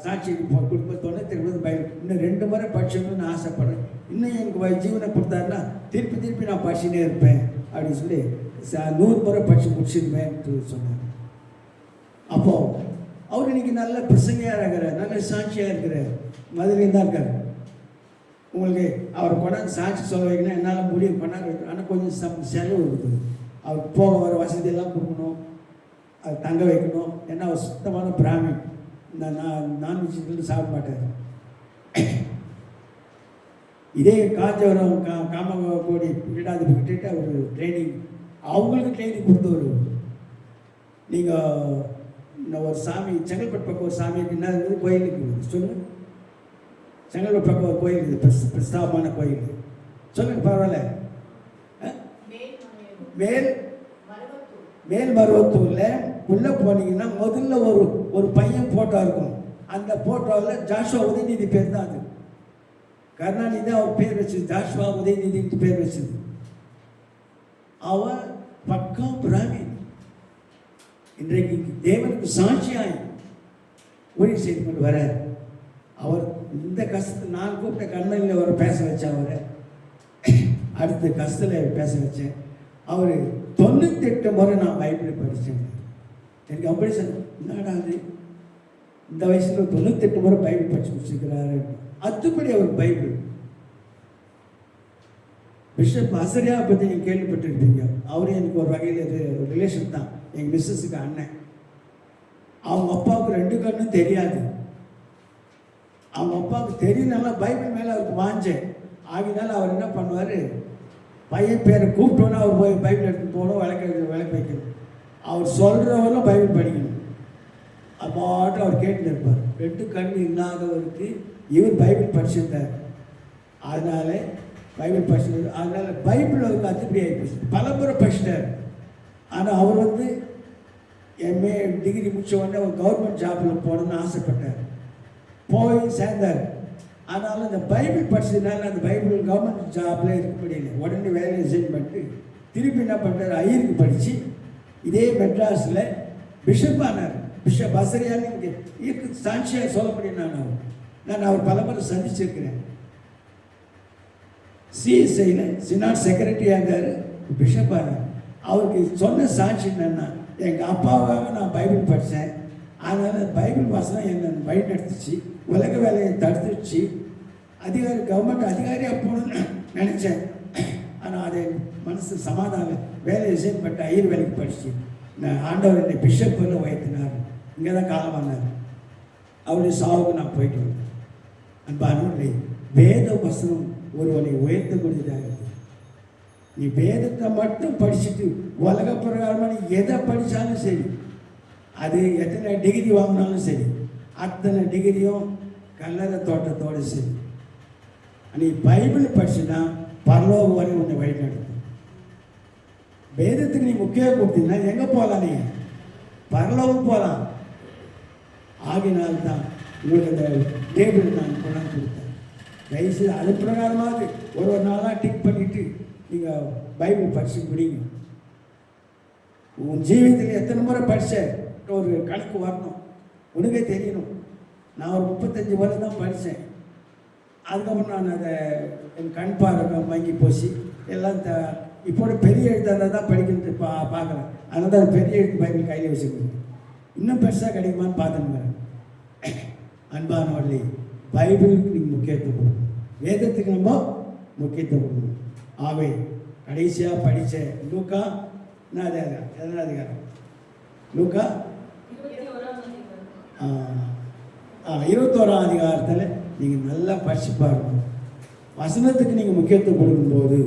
சாட்சி கொடுக்கும்போது 98 பைபிள் இன்னும் 2 முறை படிச்சோம்னு ஆசைப்படுறேன். இன்னும் எனக்கு ஜீவனை கொடுத்தாருன்னா திருப்பி நான் படிச்சுட்டே இருப்பேன் அப்படின்னு சொல்லி 100 முறை படித்து முடிச்சிருப்பேன் சொன்னார். அப்போது அவர் இன்னைக்கு நல்ல பிரசங்கியாக இருக்கிறார், நல்ல சாட்சியாக இருக்கிறார். மதுரையில் தான் இருக்கார். உங்களுக்கு அவர் கொண்டாந்து சாட்சி சொல்ல வைக்கணும், என்னால் முடியும் பண்ணாங்க. ஆனால் கொஞ்சம் செலவு இருக்குது. அவர் போக வர வசதியெல்லாம் கொடுக்கணும், அது தங்க வைக்கணும். ஏன்னா அவர் சுத்தமான பிராமின். இந்த நான்வெஜ் சாப்பிட மாட்டார். இதே காஞ்சிபுரம் காமகோடி பீடாதிபதிக்கிட்ட அவர் ட்ரைனிங், அவங்களுக்கு ட்ரைனிங் கொடுத்தவர். நீங்கள் ஒரு சாமி செங்கல்பட்டு பக்கம் ஒரு சாமிக்கு என்ன இருக்குது, கோயில் இருக்குது சொல்லுங்கள். செங்கல்பட்டு பக்கம் ஒரு கோயில் இருக்குது, பிரஸ்தாபமான கோயில். சொல்லுங்கள், பரவாயில்ல. மேல்மருவத்தூரில் உள்ளே போனீங்கன்னா முதல்ல ஒரு பையன் ஃபோட்டோ இருக்கும். அந்த ஃபோட்டோவில் ஜாஷ்வா உதயநிதி பேர் தான். அது கருணாநிதி தான் அவர் பேர் வச்சது, ஜாஷ்வா உதயநிதின்னு பேர் வச்சது. அவன் பக்கம் பிராமின். இன்றைக்கு தேவனுக்கு சாட்சியாய் ஊழியம் செய்து கொண்டு வர அவர் இந்த கஷ்டத்தை நான் கூப்பிட்ட கண்மணியில் அவரை பேச வச்சேன். அவரை அடுத்த கஷ்டத்தில் பேச வச்சேன். அவர் 98 முறை நான் பைபிளை படித்தேன். எனக்கு அப்படி சொன்ன, என்னடா அது இந்த வயசில் 98 முறை பைபிள் படிச்சு முடிச்சுக்கிறாரு. அதுபடி அவர் பைபிள். பிஷப் அசரியா பற்றி நீங்கள் கேள்விப்பட்டிருப்பீங்க. அவரும் எனக்கு ஒரு வகையில் ரிலேஷன் தான், எங்கள் மிஸ்ஸஸுக்கு அண்ணன். அவங்க அப்பாவுக்கு 2 கண்ணும் தெரியாது. அவங்க அப்பாவுக்கு தெரியலன்னா பைபிள் மேலே அவருக்கு வாஞ்சேன். ஆகினால அவர் என்ன பண்ணுவார், பையன் பேரை கூப்பிட்டோன்னா அவர் போய் பைபிள் எடுத்து போகணும், விளக்க வைக்கணும். அவர் சொல்கிறவரெல்லாம் பைபிள் படிக்கணும். அப்பாட்டு அவர் கேட்டு இருப்பார். 2 கண் இல்லாதவருக்கு இவர் பைபிள் படிச்சிருந்தார். அதனால பைபிள் படிச்சிருந்தார். அதனால் பைபிள் அவருக்கு அத்துப்படி ஆகிப்போச்சு. பல முறை படிச்சிட்டார். ஆனால் அவர் எம்ஏ டிகிரி முடிச்ச உடனே ஒரு கவர்மெண்ட் ஜாப்பில் போகணுன்னு ஆசைப்பட்டார். போய் சேர்ந்தார். ஆனாலும் இந்த பைபிள் படிச்சதுனால அந்த பைபிள் கவர்மெண்ட் ஜாப்பில் இருக்க முடியல. உடனே வேலையை ரிசைன் பண்ணிட்டு திருப்பி என்ன பண்ணுறாரு, ஐயருக்கு படித்து இதே மெட்ராஸில் பிஷப் ஆனார். பிஷப் அசரியான்னு இங்கே இருக்கு, சாட்சியாக சொல்ல முடியும். நான் அவர் பல முறை சந்திச்சிருக்கிறேன். சிஎஸ்ஐயில் சினாட் செக்ரட்டரியாக இருந்தார், பிஷப் ஆனார். அவருக்கு சொன்ன சாட்சி என்னன்னா, எங்கள் அப்பாவாக நான் பைபிள் படித்தேன், அதனால் பைபிள் வாசனம் என்னை வழி நடத்துச்சு, உலக வேலையை தடுத்துச்சு, கவர்மெண்ட் அதிகாரியாக போகணும்னு நினச்சேன். ஆனால் அதை மனசு சமாதானம் வேலையை ரிசைன் பண்ணிட்டு ஐயர் வேலைக்கு படிச்சு நான் ஆண்டவர் என்னை பிஷப்பில் உயர்த்தினார். இங்கே தான் காலமானார். அவருடைய சாவுக்கு நான் போயிட்டு வந்தேன். அன்பானவர்களே, வேத வசனம் ஒருவனை உயர்த்தக்கூடியதாக இருக்குது. நீ வேதத்தை மட்டும் படிச்சுட்டு உலக பிரகாரமாக நீ எதை படித்தாலும் சரி, அது எத்தனை டிகிரி வாங்கினாலும் சரி, அத்தனை டிகிரியும் கல்லறை தோட்டத்தோடு சரி. நீ பைபிள் படிச்சுன்னா பரலோகம் வரை உன்னை வழிநடத்தும். வேதத்துக்கு நீ முக்கியம் கொடுத்தீங்கன்னா எங்கே போகலாம், நீ பரலோகம் போகலாம். ஆகினால்தான் உங்களுக்கு அந்த டேபிள் நான் கொண்டாந்து கொடுத்தேன். தயவுசெய்து அது பிரகாரமாவது ஒரு நாளாக டிக் பண்ணிவிட்டு நீங்கள் பைபிள் படிச்சு முடியுங்க. உன் ஜீவிதத்தில் எத்தனை முறை படித்த ஒரு கணக்கு வரணும், உனக்கே தெரியணும். நான் ஒரு 35 வருடம் தான் படித்தேன். அதுக்கப்புறம் நான் அதை என் கண் பார்வை வாங்கி போச்சு. எல்லாம் இப்போட பெரிய எழுத்தாளர் தான் படிக்கிறது பார்க்குறேன். அதனால தான் பெரிய எழுத்து பைபிள் கையில் வச்சுக்கணும். இன்னும் பெருசாக கிடைக்குமான்னு பார்த்துன்னு. அன்பானவர்களே, பைபிளுக்கு நீங்கள் முக்கியத்துவம் கொடுக்கணும், வேதத்துக்கு நம்ம முக்கியத்துவம் கொடுக்கணும். ஆவே கடைசியாக படித்த லூக்கா எதனா அதிகாரம், லூக்கா 21ஆம் அதிகாரத்தில் நீங்கள் நல்லா படிச்சு பாருங்கள். வசனத்துக்கு நீங்கள் முக்கியத்துவம் கொடுக்கும்போது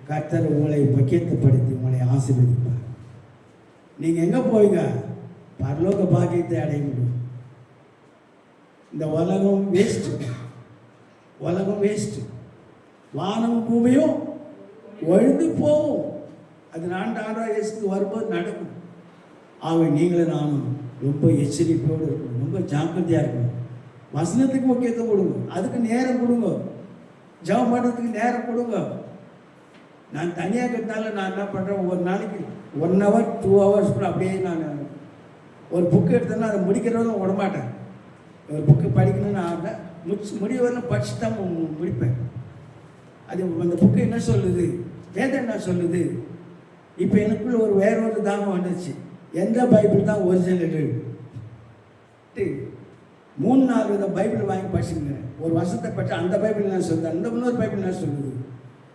கர்த்தர் உங்களை முக்கியத்துவப்படுத்தி உங்களை ஆசீர்வதிப்பார். நீங்கள் எங்கே போய்ங்க பரலோக பாக்கியத்தை அடைய முடியும். இந்த உலகம் வேஸ்ட்டு, உலகம் வேஸ்ட்டு. வானம் பூமியும் ஒழிந்து போகும். அது ஆண்டவராக இயேசுக்கு வரும்போது நடக்கும். ஆகவே நீங்களும் நானும் ரொம்ப எச்சரிக்கையோடு இருக்கணும், ரொம்ப ஜாக்கிரதையாக இருக்கணும். வசனத்துக்கு முக்கியத்துவம் கொடுங்க, அதுக்கு நேரம் கொடுங்க, ஜெபம் பண்ணுறதுக்கு நேரம் கொடுங்க. நான் தனியாக இருக்கிறதுனால நான் என்ன பண்ணுறேன், ஒரு நாளைக்கு 1 hour 2 hours கூட அப்படியே நான் ஒரு புக்கு எடுத்தேன்னா அதை முடிக்கிறதும் விடமாட்டேன். ஒரு புக்கு படிக்கணும்னு ஆகிறேன், முடிய வரலாம் படிச்சு தான் முடிப்பேன். அது அந்த புக்கு என்ன சொல்லுது, வேதம் என்ன சொல்லுது. இப்போ எனக்குள்ள வேற ஒரு தாகம் வந்துச்சு, எந்த பைபிள் தான் ஒரிஜினல். 3-4 வித பைபிள் வாங்கி படிச்சுங்க. ஒரு வருஷத்தை படித்து அந்த பைபிள் நான் சொல்லுது, அந்த இன்னொரு பைபிள் நான் சொல்லுது.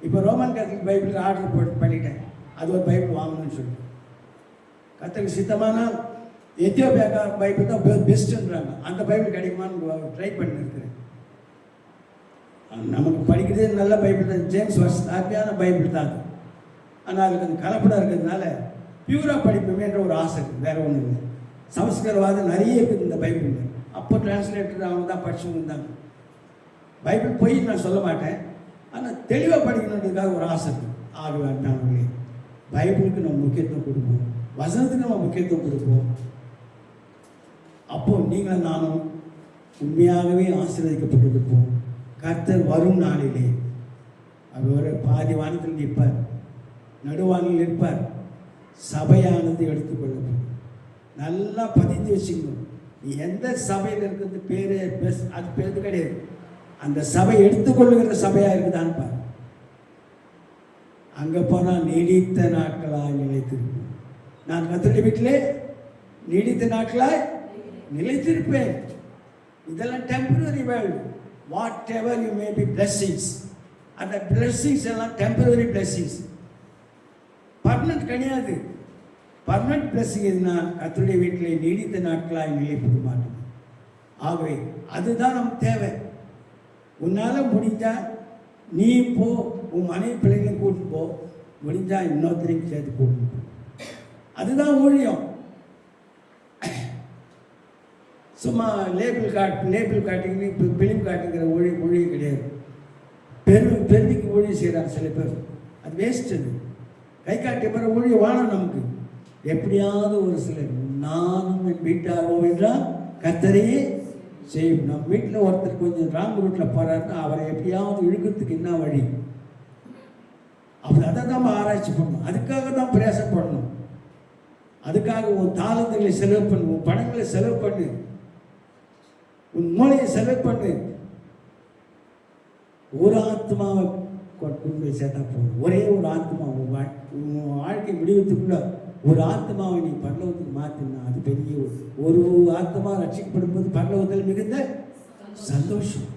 இப்போ ரோமன் கேத்தலிக் பைபிளுக்கு ஆர்டர் பண்ணிட்டேன், அது ஒரு பைபிள் வாங்கணும்னு சொல்லி. கத்தருக்கு சித்தமான எத்தியோப்பியா பைபிள் தான் பெஸ்ட்டுன்றாங்க. அந்த பைபிள் கிடைக்குமான்னு ட்ரை பண்ணிருக்கிறேன். நமக்கு படிக்கிறதே நல்ல பைபிள் தான், ஜேம்ஸ் வர்ஸ் அருமையான பைபிள் தான். ஆனால் அதுக்கு அந்த கலப்படம் இருக்கிறதுனால பியூராக படிப்போமேன்ற ஒரு ஆசை இருக்குது, வேறு ஒன்றும் இல்லை. சமஸ்கிருதவாதம் நிறைய இருக்குது இந்த பைபிள். அப்போ டிரான்ஸ்லேட்டர் அவங்க தான் படிச்சுன்னு இருந்தாங்க. பைபிள் போய் நான் சொல்ல மாட்டேன், ஆனால் தெளிவாக படிக்கணுன்றதுக்காக ஒரு ஆசை இருக்குது. ஆகவே பைபிளுக்கு நம்ம முக்கியத்துவம் கொடுப்போம், வசனத்துக்கு நம்ம முக்கியத்துவம் கொடுப்போம். அப்போது நீங்களும் நானும் உண்மையாகவே ஆசீர்வதிக்கப்பட்டிருப்போம். கர்த்தர் வரும் நாளிலே அவர் பாதி வானத்தில் நிற்பார், நடுவானில் நிற்பார், சபையானது எடுத்துக்கொள்ளப்படும். நல்லா பதிஞ்சு வச்சுக்கணும். நீ எந்த சபையில் இருக்கிறது பேர் அது பேரு கிடையாது, அந்த சபை எடுத்துக்கொள்ளுகிற சபையாக இருக்குதான்னு பாரு. அங்கே போனால் நீடித்த நாட்களாக நிலைத்திருக்கும். நான் கர்த்தருடைய வீட்டிலே நீடித்த நாட்களாய் நிலைத்திருப்பேன். இதெல்லாம் temporary world. What ever you may be blessings, அந்த பிளெஸ்ஸிங்ஸ் எல்லாம் டெம்பரரி பிளெஸ்ஸிங்ஸ், பர்மனன்ட் கிடையாது. பர்மனன்ட் பிளெஸ்ஸிங் எதுனா கர்த்தருடைய வீட்டிலே நீடித்த நாட்களாய் நிலைப்பட மாட்டோம். ஆகவே அதுதான் நமக்கு தேவை. உன்னால் முடிஞ்சா நீ போ, உன் மனைவி பிள்ளைங்களையும் கூட்டு போ, முடிஞ்சா இன்னொருத்தரையும் சேர்த்து கூட்டு போ. அதுதான் ஊழியம். சும்மா லேபிள் காட்டிங்க இப்போ பிலிம் காட்டுங்கிற ஊழியம் கிடையாது. பெருமைக்கு ஊழியம் செய்கிறாங்க சில பேர். அது வேஸ்ட். அது கை காட்டிய பிற ஊழியம் வாழும் நமக்கு. எப்படியாவது ஒரு சிலர் நானும் என் வீட்டாரோ என்றால் கர்த்தரையே செய்யும். நம்ம வீட்டில் ஒருத்தர் கொஞ்சம் ராங் ரூட்டில் போகிறாருன்னா அவரை எப்படியாவது இழுக்கிறதுக்கு என்ன வழி, அப்படி அதை தான் நம்ம ஆராய்ச்சி பண்ணணும். அதுக்காக தான் பிரயாசப்படணும். அதுக்காக உன் தாளங்களை செலவு பண்ணு, உன் பணங்களை செலவு பண்ணு, உன் மூளையை செலவு பண்ணு. ஒரு ஆத்மாவை கொண்டு போய் சேர்த்தா போதும். ஒரே ஒரு ஆத்மா உன் வாழ்க்கை முடிவதுக்குள்ள ஒரு ஆத்மாவை நீ பரலோகத்துக்கு மாற்றினா அது பெரிய ஒரு ஆத்மா ரட்சிக்கப்படும் போது பரலோகத்தில் மிகுந்த சந்தோஷம்.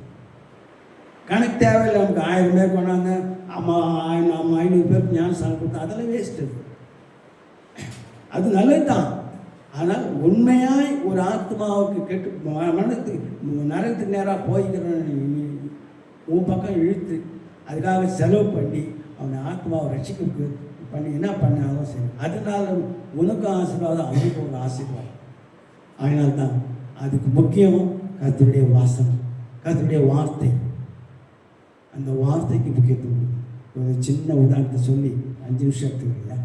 கணக்கு தேவையில்லை. நமக்கு 1000 பேர் கொண்டாங்க, 500 பேருக்கு ஞானஸ்தானம் கொடுத்தா அதெல்லாம் வேஸ்ட்டு. அது நல்லது தான். ஆனால் உண்மையாய் ஒரு ஆத்மாவுக்கு கெட்டு நரகத்துக்கு நேராக போய்க்கிறேன் உன் பக்கம் இழுத்து அதுக்காக செலவு பண்ணி அவனை ஆத்மாவை ரட்சிக்க பண்ணி என்ன பண்ணாலும் சரி, அதனால உனக்கும் ஆசீர்வாதம், அவனுக்கு ஒரு ஆசீர்வாதம். அதனால்தான் அதுக்கு முக்கியம் கர்த்தருடைய வாசனம், கர்த்தருடைய வார்த்தை. அந்த வார்த்தைக்கு முக்கியத்துவம். ஒரு சின்ன உதாரணத்தை சொல்லி 5 நிமிஷம் எடுத்துக்கிறீங்களா?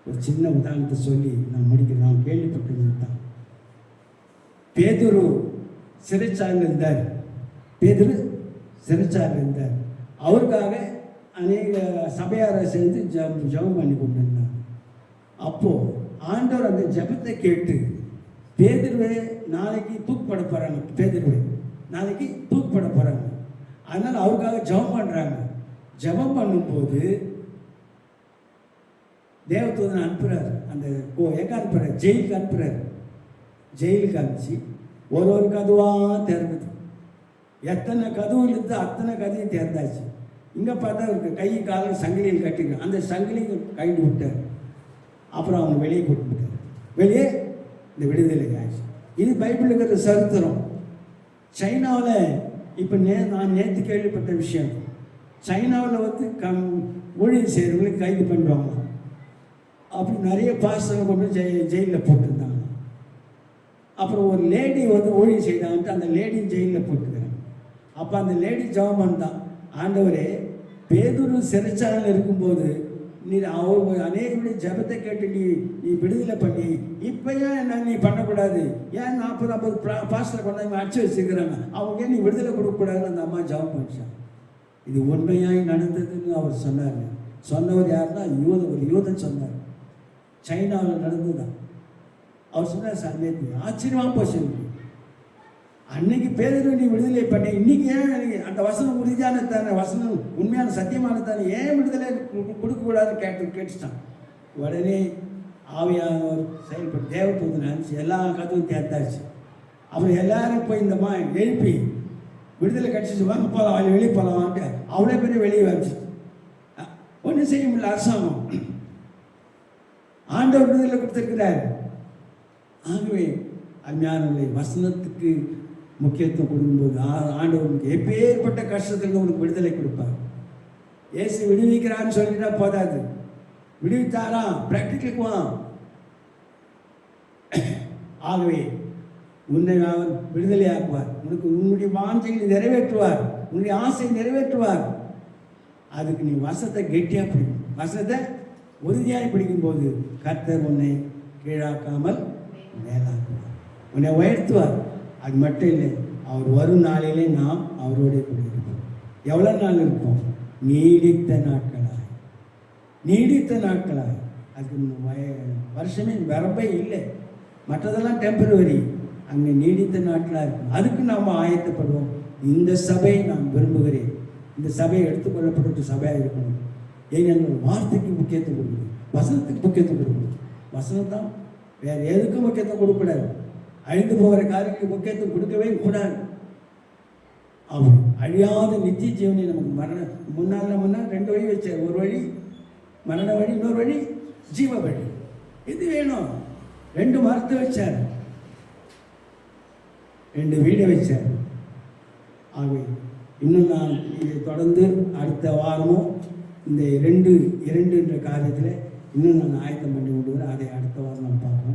ஒரு சின்ன உதாரணத்தை சொல்லி நான் முடிக்கிறேன். நான் கேள்விப்பட்டது தான். பேதுரு சிறைச்சாலையில் இருந்தார். பேதுரு சிறைச்சாலையில் இருந்தார். அவருக்காக அநேக சபையாரை சேர்ந்து ஜெபம் பண்ணி கொண்டு இருந்தார். அப்போது ஆண்டவர் அந்த ஜெபத்தை கேட்டு பேதுருவை நாளைக்கு தூக்கப்பட போகிறாங்க, பேதுருவை நாளைக்கு தூக்கப்பட போகிறாங்க. அதனால் அவருக்காக ஜெபம் பண்ணுறாங்க. ஜெபம் பண்ணும்போது தேவதூதன் அனுப்புகிறார். அந்த எங்கே அனுப்புகிறார்? ஜெயிலுக்கு அனுப்புகிறார். ஜெயிலுக்கு அனுப்பிச்சு ஒரு கதவாக திறக்குது. எத்தனை கதவு இருந்து அத்தனை கதையும் திறந்தாச்சு. இங்கே பார்த்தா கை காலம் சங்கிலியில் கட்டிக்க, அந்த சங்கிலியை கைட்டு விட்டார். அப்புறம் அவங்க வெளியே கூட்டு விட்டார். வெளியே இந்த விடுதலை ஆச்சு. இது பைபிள் இருக்கிற சரித்திரம். சைனாவில் இப்போ நான் நேற்று கேள்விப்பட்ட விஷயம். சைனாவில் வந்து ஊழியர் செய்கிறவங்களுக்கு கைது பண்ணுவாங்க. அப்படி நிறைய பாஸ்டர்களை கொண்டு ஜெயிலில் போட்டிருந்தாங்க. அப்புறம் ஒரு லேடி வந்து ஊழியர் செய்தாங்கன்ட்டு அந்த லேடியும் ஜெயிலில் போட்டுக்கிறாங்க. அப்போ அந்த லேடி ஜெபம் தான், ஆண்டவரே பேதுரு சிறைச்சாலையில் இருக்கும்போது நீர் அவங்க அநேகருடைய ஜெபத்தை கேட்டு நீ விடுதலை பண்ணி இப்போ ஏன் என்ன நீ பண்ணக்கூடாது? ஏன் 40-50 பாஸ்டரை கொண்டாந்து அடிச்சு வச்சுக்கிறாங்க, அவங்க நீ விடுதலை கொடுக்கக்கூடாதுன்னு அந்த அம்மா ஜெபம் பண்ணிச்சாங்க. இது உண்மையாய் நடந்ததுன்னு அவர் சொன்னார். சொன்னவர் யாருன்னா ஒரு யூதன் சொன்னார். சைனாவில் நடந்துதான் அவர் சொன்னார். சந்தேகி ஆச்சரியமாக போச்சு. அன்னைக்கு பேதுரு நீ விடுதலை பண்ணி இன்னைக்கு ஏன் அந்த வசனம் உறுதியான தானே, வசனம் உண்மையான சத்தியமான தானே, ஏன் விடுதலை கொடுக்கக்கூடாதுன்னு கேட்டுட்டான். உடனே ஆவியானவர் செயல்பட்டு தேவதூதன் அனுப்பிச்சு எல்லா கதவும் திறந்தாச்சு. அப்புறம் எல்லாரும் போய் இந்தம்மா எழுப்பி விடுதலை கட்சிச்சு வாங்க போகலாம், அவளை வெளியே போகலாம்ட்டு அவ்வளோ பெரிய வெளியே வந்துச்சு. ஒன்றும் செய்ய முடியல அரசாங்கம். ஆண்டவர் விடுதலை கொடுத்துருக்கிறார். ஆகவே அஞ்ஞானங்களை வசனத்துக்கு முக்கியத்துவம் கொடுக்கும்போது ஆண்டவருக்கு எப்பேற்பட்ட கஷ்டத்தில் உனக்கு விடுதலை கொடுப்பார். ஏசு விடுவிக்கிறான்னு சொல்லிட்டா போதாது, விடுவித்தாரா பிராக்டிக்கலுக்கு வா. ஆகவே உன்னை அவர் விடுதலை ஆக்குவார். உனக்கு உன்னுடைய வாஞ்சைகளை நிறைவேற்றுவார், உன்னுடைய ஆசையை நிறைவேற்றுவார். அதுக்கு நீ வசனத்தை கெட்டியாக பிடிக்கும். வசனத்தை உறுதியாக பிடிக்கும்போது கர்த்தர் உன்னை கீழாக்காமல் மேலாக்குவார், உன்னை உயர்த்துவார். அது மட்டும் இல்லை, அவர் வரும் நாளிலே நாம் அவரோட கூட இருப்போம். எவ்வளோ நாள் இருப்போம்? நீடித்த நாட்களாக. அதுக்கு வருஷமே வரம்பே இல்லை. மற்றதெல்லாம் டெம்பரவரி. அங்கே நீடித்த நாட்களாக இருக்கும். அதுக்கு நாம் ஆயத்தப்படுவோம். இந்த சபையை நான் விரும்புகிறேன். இந்த சபையை எடுத்துக்கொள்ளப்பட்ட சபையாக இருக்கணும். ஏனென்றால் வார்த்தைக்கு முக்கியத்துவம் கொடுக்கணும், வசனத்துக்கு முக்கியத்துவம் கொடுக்கணும். வசனம் தான் வேறு எதுக்கும் முக்கியத்துவம் கொடுக்கக்கூடாது. அழிந்து போகிற காரியங்களுக்கு முக்கியத்துவம் கொடுக்கவே கூடாது. அவர் அழியாத நித்திய ஜீவனை நமக்கு முன்னால் 2 வழி வச்சார். ஒரு வழி மரண வழி, இன்னொரு வழி ஜீவ வழி. எது வேணும்? 2 மரத்தை வச்சார், 2 வீடை வச்சார். ஆகவே இன்னும் நான் இதை தொடர்ந்து அடுத்த வாரமும் இந்த 2 என்ற காரியத்தில் இன்னும் நான் ஆயத்தம் பண்ணி விடுவேன். அதை அடுத்த வாரம் நான் பார்க்கணும்.